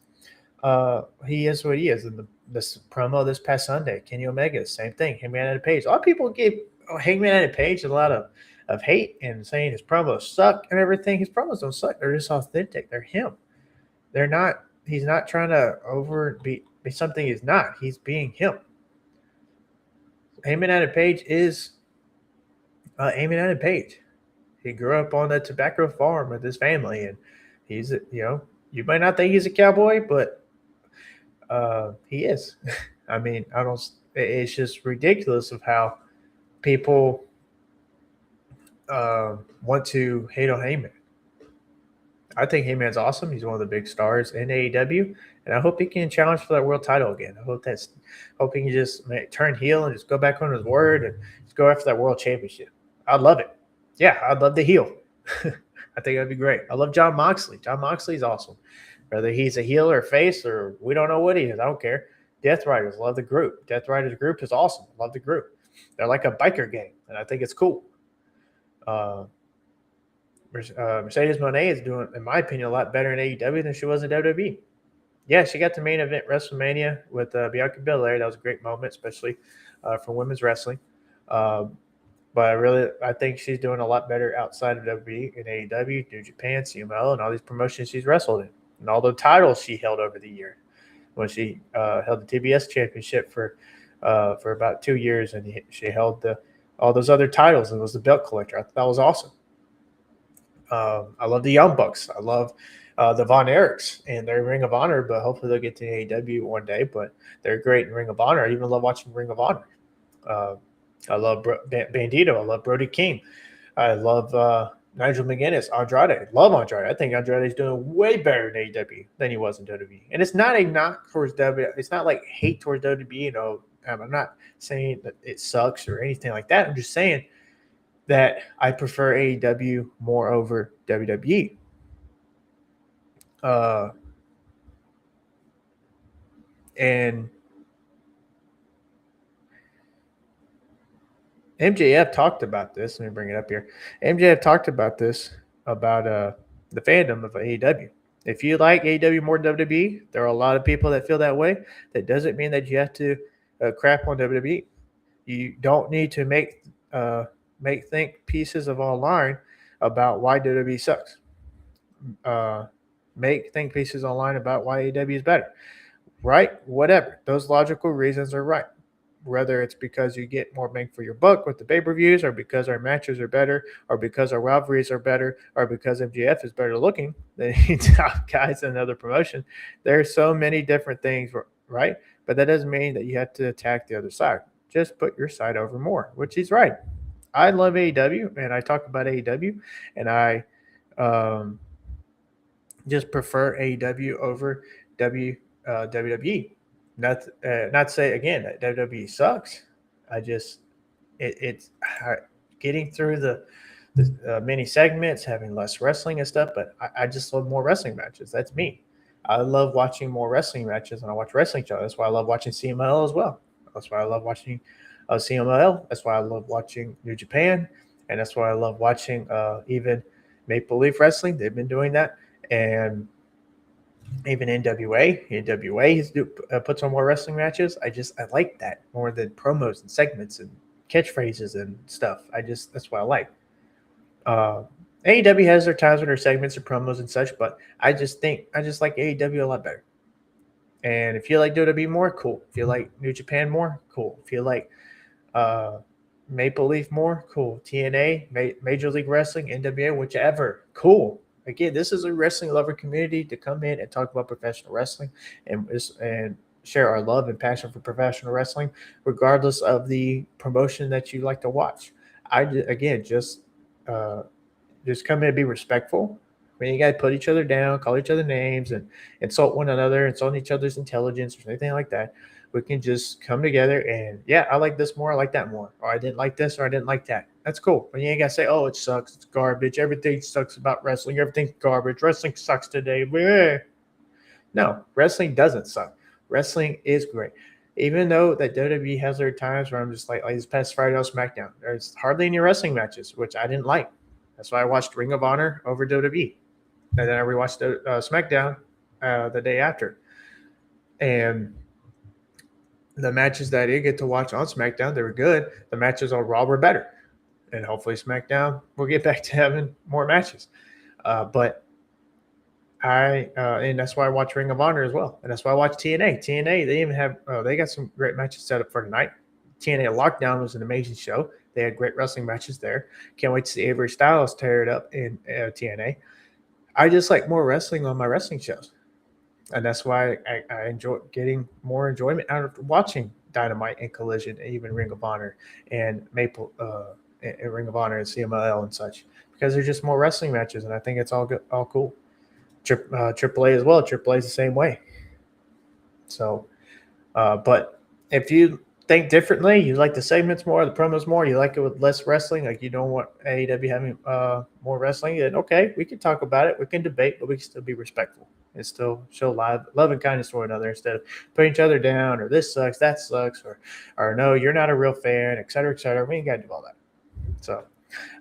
what he is. In this promo this past Sunday, Kenny Omega, the same thing. Hangman Adam Page. A lot of people gave Hangman Adam Page a lot of hate and saying his promos suck and everything. His promos don't suck. They're just authentic. They're him. They're not. He's not trying to be something he's not. He's being him. Hangman Adam Page is Hangman Adam Page. He grew up on a tobacco farm with his family, and he's, you might not think he's a cowboy, but he is. I mean, it's just ridiculous of how people want to hate on Heyman. I think Heyman's awesome. He's one of the big stars in AEW, and I hope he can challenge for that world title again. I hope he can just turn heel and just go back on his word and just go after that world championship. I'd love it. Yeah, I'd love the heel. I think that'd be great. I love Jon Moxley. Jon Moxley's awesome. Whether he's a heel or face, or we don't know what he is, I don't care. Death Riders, love the group. Death Riders group is awesome. Love the group. They're like a biker gang, and I think it's cool. Mercedes Moné is doing, in my opinion, a lot better in AEW than she was in WWE. Yeah, she got the main event WrestleMania with Bianca Belair. That was a great moment, especially for women's wrestling. But I think she's doing a lot better outside of WWE, in AEW, New Japan, CML, and all these promotions she's wrestled in, and all the titles she held over the year. When she held the TBS championship for about 2 years, and she held all those other titles and was the belt collector. I thought that was awesome. I love the Young Bucks. I love the Von Erichs and their Ring of Honor, but hopefully they'll get to AEW one day. But they're great in Ring of Honor. I even love watching Ring of Honor. I love Bandito. I love Brody King. I love Nigel McGuinness, Andrade. I love Andrade. I think Andrade is doing way better in AEW than he was in WWE. And it's not a knock towards WWE. It's not like hate towards WWE, I'm not saying that it sucks or anything like that. I'm just saying that I prefer AEW more over WWE. And MJF talked about this. Let me bring it up here. MJF talked about this, about the fandom of AEW. If you like AEW more than WWE, there are a lot of people that feel that way. That doesn't mean that you have to crap on WWE. You don't need to make think pieces of online about why WWE sucks. Make think pieces online about why AEW is better. Right? Whatever. Those logical reasons are right. Whether it's because you get more bang for your buck with the pay-per-views, or because our matches are better, or because our rivalries are better, or because MJF is better looking than any top guys in another promotion. There are so many different things, right? But that doesn't mean that you have to attack the other side. Just put your side over more, which he's right. I love AEW, and I talk about AEW, and I just prefer AEW over WWE. Not to say again that WWE sucks. I just it's getting through the mini segments, having less wrestling and stuff. But I just love more wrestling matches. That's me. I love watching more wrestling matches, and I watch wrestling shows. That's why I love watching CMLL as well. That's why I love watching CMLL. That's why I love watching New Japan, and that's why I love watching even Maple Leaf Wrestling. They've been doing that, and even NWA has puts on more wrestling matches. I like that more than promos and segments and catchphrases and stuff. That's what I like. AEW has their times when their segments or promos and such, but I just like AEW a lot better. And if you like WWE more, cool. If you like New Japan more, cool. If you like Maple Leaf more, cool. TNA, Major League Wrestling, NWA, whichever, cool. Again, this is a wrestling lover community to come in and talk about professional wrestling and share our love and passion for professional wrestling, regardless of the promotion that you like to watch. Just come in and be respectful. I mean, you got to put each other down, call each other names, and insult one another, insult each other's intelligence or anything like that. We can just come together and, yeah, I like this more, I like that more, or I didn't like this, or I didn't like that. That's cool. But you ain't got to say, oh, it sucks, it's garbage, everything sucks about wrestling, everything's garbage, wrestling sucks today. Bleh. No, wrestling doesn't suck. Wrestling is great. Even though that WWE has their times where I'm just like this past Friday on SmackDown, there's hardly any wrestling matches, which I didn't like. That's why I watched Ring of Honor over WWE. And then I rewatched SmackDown the day after. And the matches that I did get to watch on SmackDown, they were good. The matches on Raw were better. And hopefully SmackDown will get back to having more matches. And that's why I watch Ring of Honor as well. And that's why I watch TNA. TNA, they even have, they got some great matches set up for tonight. TNA Lockdown was an amazing show. They had great wrestling matches there. Can't wait to see Avery Styles tear it up in TNA. I just like more wrestling on my wrestling shows. And that's why I enjoy getting more enjoyment out of watching Dynamite and Collision, and even Ring of Honor and Maple, and Ring of Honor and CMLL and such, because there's just more wrestling matches, and I think it's all good, all cool. AAA as well. AAA is the same way. So, but if you think differently, you like the segments more, the promos more, you like it with less wrestling, like you don't want AEW having more wrestling, then okay, we can talk about it, we can debate, but we can still be respectful and still show love and kindness to one another instead of putting each other down, or this sucks, that sucks, or no, you're not a real fan, et cetera, et cetera. We ain't got to do all that. So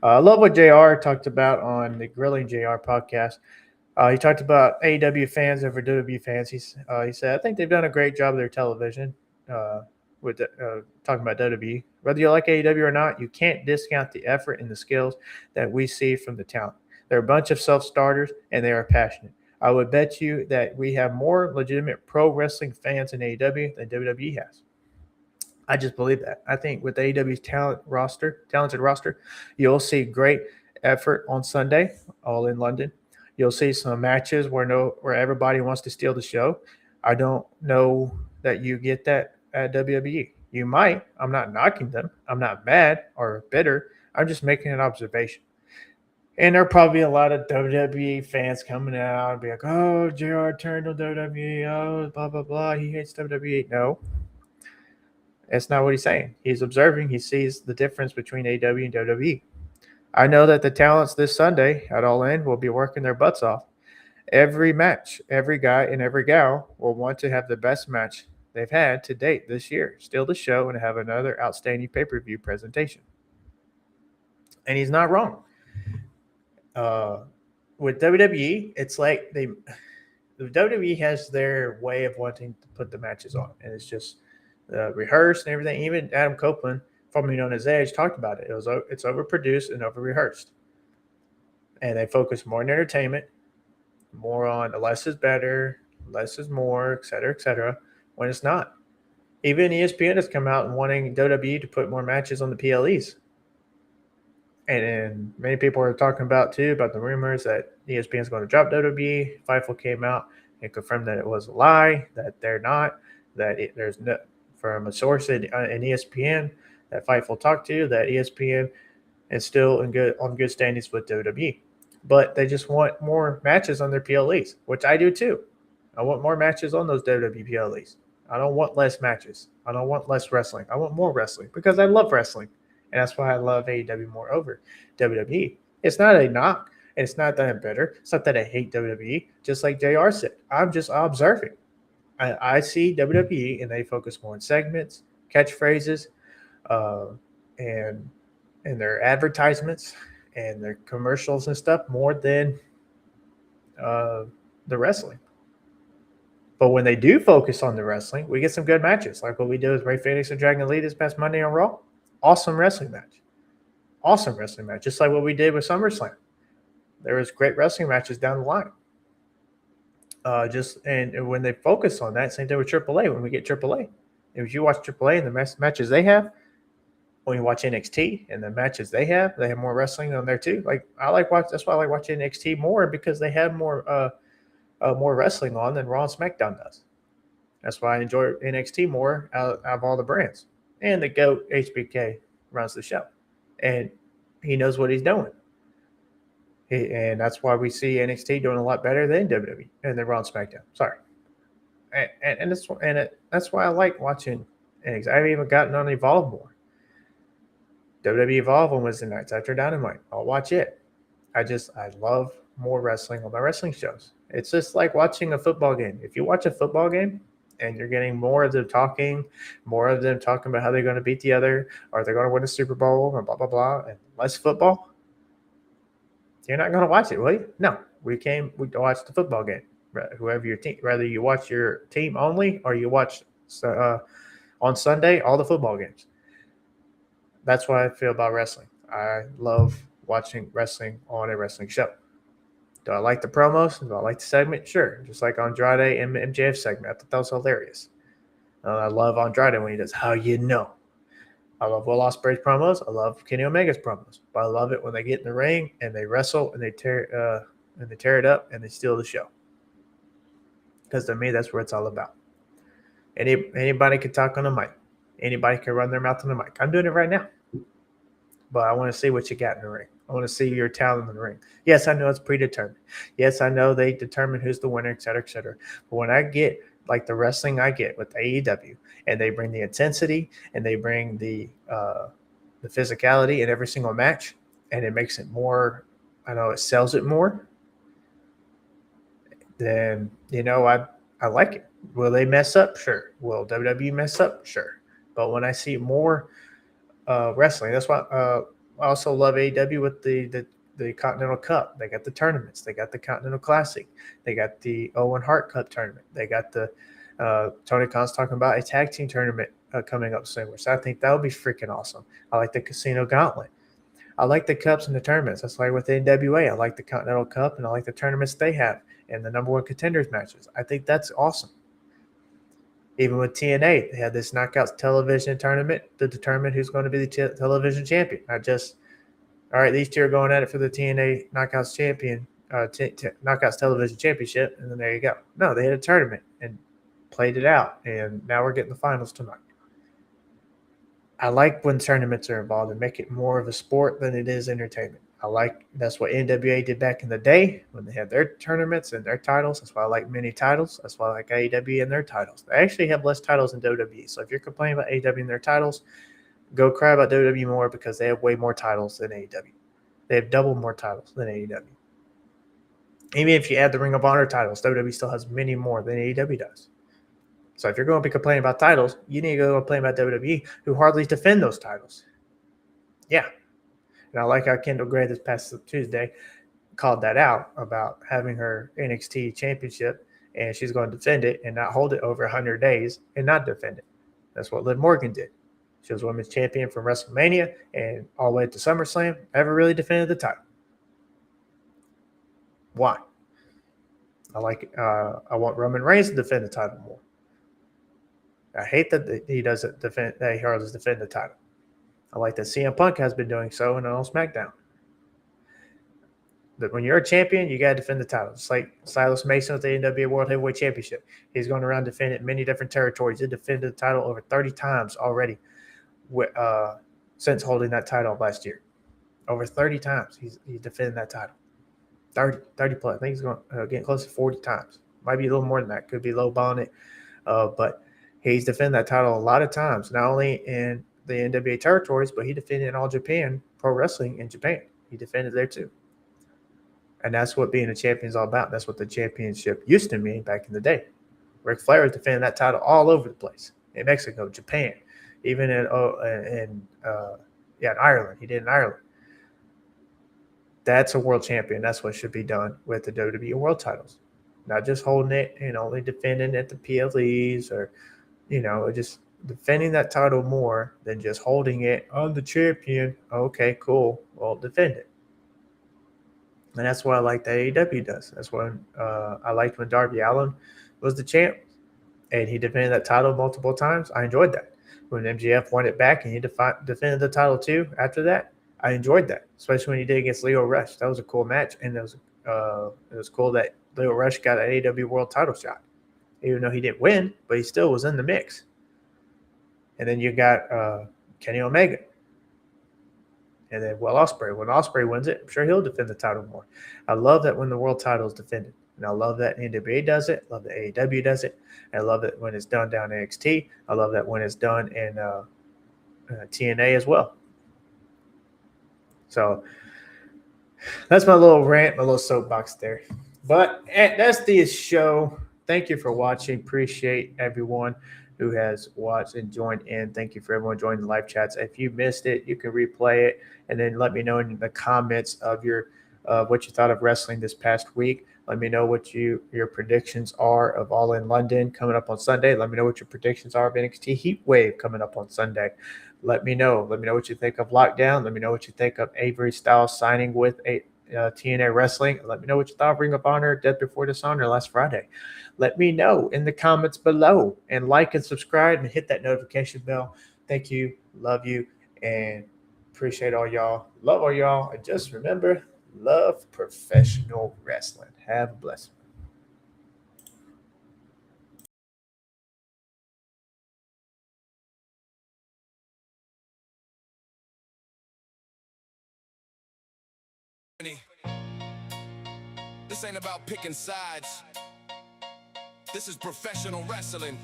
I love what JR talked about on the Grilling JR podcast. He talked about AEW fans over WWE fans. He said, I think they've done a great job of their television with talking about WWE. Whether you like AEW or not, you can't discount the effort and the skills that we see from the talent. They're a bunch of self-starters, and they are passionate. I would bet you that we have more legitimate pro wrestling fans in AEW than WWE has. I just believe that. I think with AEW's talented roster, you'll see great effort on Sunday, all in London. You'll see some matches where everybody wants to steal the show. I don't know that you get that at WWE. You might. I'm not knocking them. I'm not mad or bitter. I'm just making an observation. And there'll probably be a lot of WWE fans coming out and be like, oh, JR turned on WWE. Oh, blah, blah, blah. He hates WWE. No. That's not what he's saying. He's observing. He sees the difference between AEW and WWE. I know that the talents this Sunday at All In will be working their butts off. Every match, every guy and every gal will want to have the best match they've had to date this year, steal the show, and have another outstanding pay-per-view presentation. And he's not wrong. With WWE, it's like the WWE has their way of wanting to put the matches on, and it's just rehearsed and everything. Even Adam Copeland, formerly known as Edge, talked about it. It's overproduced and over rehearsed, and they focus more on entertainment, more on less is better, less is more, et cetera, when it's not. Even ESPN has come out and wanting WWE to put more matches on the PLEs. And many people are talking about the rumors that ESPN is going to drop WWE. Fightful came out and confirmed that it was a lie, that they're not, there's no, from a source in ESPN that Fightful talked to, that ESPN is still on good standings with WWE. But they just want more matches on their PLEs, which I do too. I want more matches on those WWE PLEs. I don't want less matches. I don't want less wrestling. I want more wrestling because I love wrestling. And that's why I love AEW more over WWE. It's not a knock. And it's not that I'm bitter. It's not that I hate WWE. Just like JR said, I'm just observing. I see WWE and they focus more on segments, catchphrases, and their advertisements and their commercials and stuff more than the wrestling. But when they do focus on the wrestling, we get some good matches, like what we did with Rey Fenix and Dragon Lee this past Monday on Raw. Awesome wrestling match. Just like what we did with SummerSlam. There was great wrestling matches down the line. And when they focus on that, same thing with AAA. When we get AAA, if you watch AAA and the matches they have, when you watch NXT and the matches they have more wrestling on there too. That's why I like watching NXT more, because they have more wrestling on than Raw and SmackDown does. That's why I enjoy NXT more out of all the brands. And the GOAT HBK runs the show, and he knows what he's doing. And that's why we see NXT doing a lot better than WWE and then Raw and SmackDown. Sorry, and that's why I like watching NXT. I've even gotten on Evolve more. WWE Evolve on Wednesday nights after Dynamite. I'll watch it. I love more wrestling on my wrestling shows. It's just like watching a football game. If you watch a football game and you're getting more of them talking about how they're going to beat the other, or they're going to win a Super Bowl, or blah, blah, blah, and less football, you're not going to watch it, will you? No. We watch the football game. Whoever your team, whether you watch your team only or you watch on Sunday all the football games. That's what I feel about wrestling. I love watching wrestling on a wrestling show. Do I like the promos? Do I like the segment? Sure. Just like Andrade and MJF segment. I thought that was hilarious. I love Andrade when he does How You Know. I love Will Ospreay's promos. I love Kenny Omega's promos. But I love it when they get in the ring and they wrestle and they tear it up and they steal the show. Because to me, that's what it's all about. Anybody can talk on the mic. Anybody can run their mouth on the mic. I'm doing it right now. But I want to see what you got in the ring. I want to see your talent in the ring. Yes, I know it's predetermined. Yes, I know they determine who's the winner, et cetera, et cetera. But when I get like the wrestling I get with AEW, and they bring the intensity and they bring the physicality in every single match, and it makes it more, it sells it more, then, I like it. Will they mess up? Sure. Will WWE mess up? Sure. But when I see more wrestling, that's why I also love AEW with the Continental Cup. They got the tournaments. They got the Continental Classic. They got the Owen Hart Cup tournament. They got the Tony Khan's talking about a tag team tournament coming up soon, which I think that would be freaking awesome. I like the Casino Gauntlet. I like the cups and the tournaments. That's like with the NWA. I like the Continental Cup, and I like the tournaments they have and the number one contenders matches. I think that's awesome. Even with TNA, they had this Knockouts television tournament to determine who's going to be the television champion. All right, these two are going at it for the TNA Knockouts champion, Knockouts television championship, and then there you go. No, they had a tournament and played it out, and now we're getting the finals tonight. I like when tournaments are involved and make it more of a sport than it is entertainment. That's what NWA did back in the day when they had their tournaments and their titles. That's why I like mini titles. That's why I like AEW and their titles. They actually have less titles than WWE. So if you're complaining about AEW and their titles, go cry about WWE more because they have way more titles than AEW. They have double more titles than AEW. Even if you add the Ring of Honor titles, WWE still has many more than AEW does. So if you're going to be complaining about titles, you need to go complain about WWE, who hardly defend those titles. Yeah. And I like how Kendall Gray this past Tuesday called that out about having her NXT championship, and she's going to defend it and not hold it over 100 days and not defend it. That's what Liv Morgan did. She was women's champion from WrestleMania and all the way to SummerSlam, never really defended the title. Why? I want Roman Reigns to defend the title more. I hate that he doesn't defend, that he hardly defend the title. I like that CM Punk has been doing so and on SmackDown. But when you're a champion, you got to defend the title. It's like Silas Mason with the NWA World Heavyweight Championship. He's going around defending many different territories. He defended the title over 30 times already since holding that title last year. Over 30 times he's defending that title. 30 plus. I think he's going getting close to 40 times. Might be a little more than that. Could be low balling it. But he's defended that title a lot of times, not only in the NWA territories, but he defended in All Japan Pro Wrestling in Japan. He defended there too. And that's what being a champion is all about. That's what the championship used to mean back in the day. Ric Flair was defending that title all over the place. In Mexico, Japan, even in Ireland. He did in Ireland. That's a world champion. That's what should be done with the WWE world titles. Not just holding it and only defending at the PLEs or, just defending that title more than just holding it. I'm the champion. Okay, cool. Well, defend it. And that's what I like that AEW does. That's what I liked when Darby Allin was the champ and he defended that title multiple times. I enjoyed that. When MJF won it back and he defended the title too after that, I enjoyed that, especially when he did against Leo Rush. That was a cool match, and it was cool that Leo Rush got an AEW World Title shot, even though he didn't win, but he still was in the mix. And then you got Kenny Omega, and then Will Ospreay. When Ospreay wins it, I'm sure he'll defend the title more. I love that when the world title is defended, and I love that NWA does it. I love that AEW does it. And I love it when it's done down in NXT. I love that when it's done in TNA as well. So that's my little rant, my little soapbox there. But that's the show. Thank you for watching. Appreciate everyone who has watched and joined in. Thank you for everyone joining the live chats. If you missed it, you can replay it and then let me know in the comments of what you thought of wrestling this past week. Let me know what your predictions are of All In London coming up on Sunday. Let me know what your predictions are of NXT Heatwave coming up on Sunday. Let me know. Let me know what you think of Lockdown. Let me know what you think of Avery Styles signing with TNA Wrestling. Let me know what you thought of Ring of Honor, Death Before Dishonor last Friday. Let me know in the comments below. And like and subscribe and hit that notification bell. Thank you. Love you. And appreciate all y'all. Love all y'all. And just remember, love professional wrestling. Have a blessed one. This ain't about picking sides. This is professional wrestling.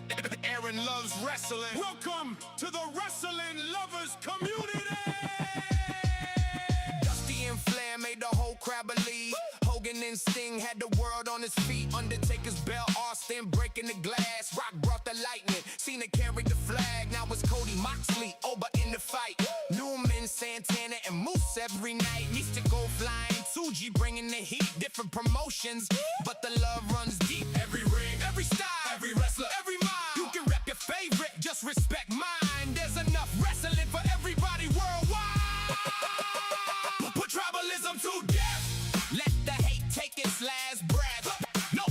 Aaron loves wrestling. Welcome to the wrestling lovers community. Dusty and Flair made the whole crowd believe. Hogan and Sting had the world on his feet. Undertaker's bell, Austin breaking the glass. Rock brought the lightning. Cena carried the flag. Now it's Cody Moxley over in the fight. Newman, Santana, and Moose every night. Mystical flying. Suji bringing the heat. Different promotions, but the love runs deep. Every ring, every style, every wrestler, every mind. You can rep your favorite, just respect mine. There's enough wrestling for everybody worldwide. Put tribalism to death. Let the hate take its last breath. No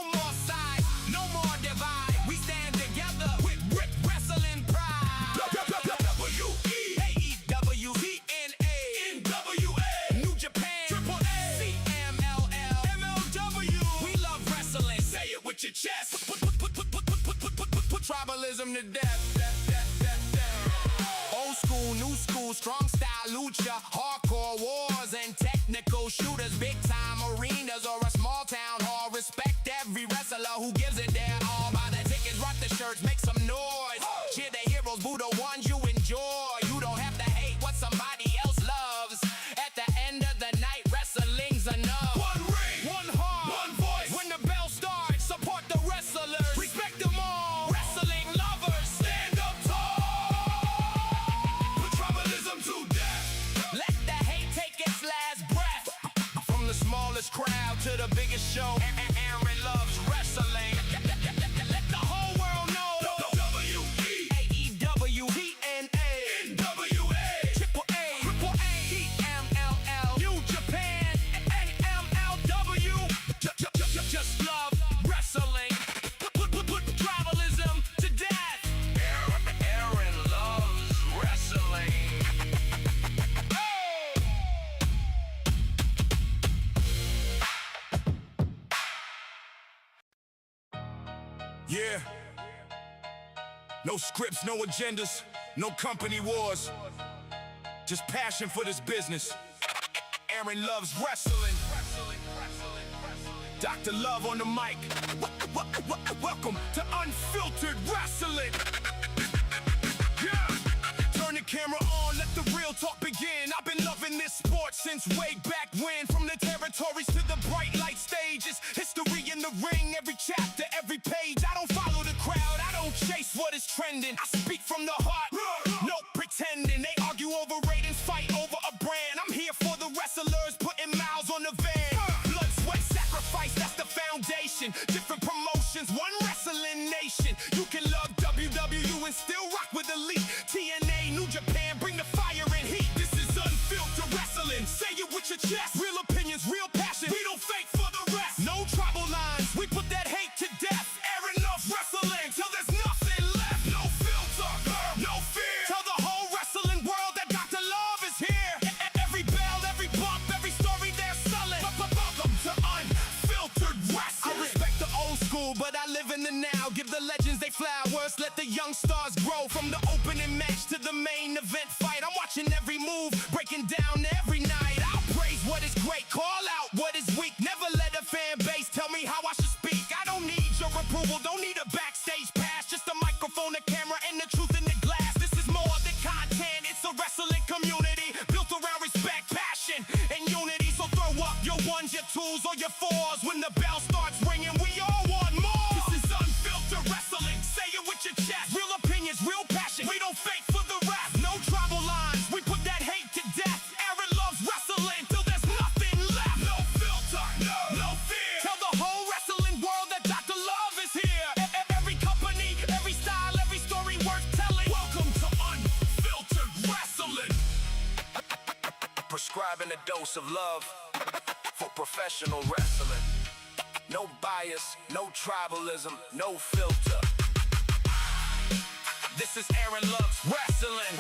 more sides, no more divide. We stand together with wrestling pride. WWE, AEW, TNA, NWA, New Japan, CMLL, MLW. We love wrestling. Say it with your chest. Put tribalism to death. Old school, new school, strong style. lucha, hardcore wars and technical shooters, big time arenas or a small town hall. Respect every wrestler who gives it their all. Buy the tickets, rock the shirts, make some noise. Cheer the heroes, boo the ones you enjoy. You don't have to hate what somebody else loves. At the end of the night, wrestling's enough. One ring, one heart, one voice. When the bell starts, support the wrestlers. Respect them all. Wrestling lovers, stand up tall. Put tribalism to death. Let the hate take its last breath. From the smallest crowd to the biggest show, Aaron loves wrestling. Let the whole world know. WWE, AEW, TNA, NWA, AAA, MLL, New Japan, MLW. Just love wrestling. Put tribalism to death. Aaron loves wrestling. Yeah. No scripts, no agendas, no company wars. Just passion for this business. Aaron loves wrestling. Dr. Love on the mic. Welcome to Unfiltered Wrestling. Yeah. Turn the camera on, let the real talk begin. I've been loving this sport since way back when. From the territories to the bright light stages. History in the ring, every chapter, every page. I don't follow the crowd, I don't chase what is trending. I speak from the heart, no pretending. They argue over ratings, fight over a brand. I'm here for the wrestlers, putting miles on the van. Blood, sweat, sacrifice, that's the foundation. Different promotions, one wrestling nation. You can love WWE and still rock with elite. TNA, New Japan, bring the fire and heat. This is Unfiltered Wrestling. Say it with your chest. Real opinions, real passion. We don't fake for the rest. No tribal lines, we put that hate to death. Aaron loves wrestling till there's nothing left. No filter, no fear. Tell the whole wrestling world that Dr. Love is here. Every bell, every bump, every story they're selling. Welcome to Unfiltered Wrestling. I respect the old school, but I live in the now. Give the legends they flowers, let the young stars grow. From the opening match to the main event fight, I'm watching every move, breaking down every night. I'll praise what is great, call out what is weak. Never let a fan base tell me how I should speak. I don't need your approval, don't need a backstage pass. Just a microphone, a camera, and the truth in the glass. This is more than content, it's a wrestling community built around respect, passion, and unity. So throw up your ones, your twos, or your fours. When the bell starts ringing, we all want more. This is Unfiltered Wrestling. Say it with your chest. Real opinions, real passion. We don't fake for the rest. No tribal lines, we put that hate to death. Aaron loves wrestling till there's nothing left. No filter, no fear. Tell the whole wrestling world that Dr. Love is here. Every company, every style, every story worth telling. Welcome to Unfiltered Wrestling. Prescribing a dose of love for professional wrestling. No bias, no tribalism, no filter. This is Aaron Loves Wrestling.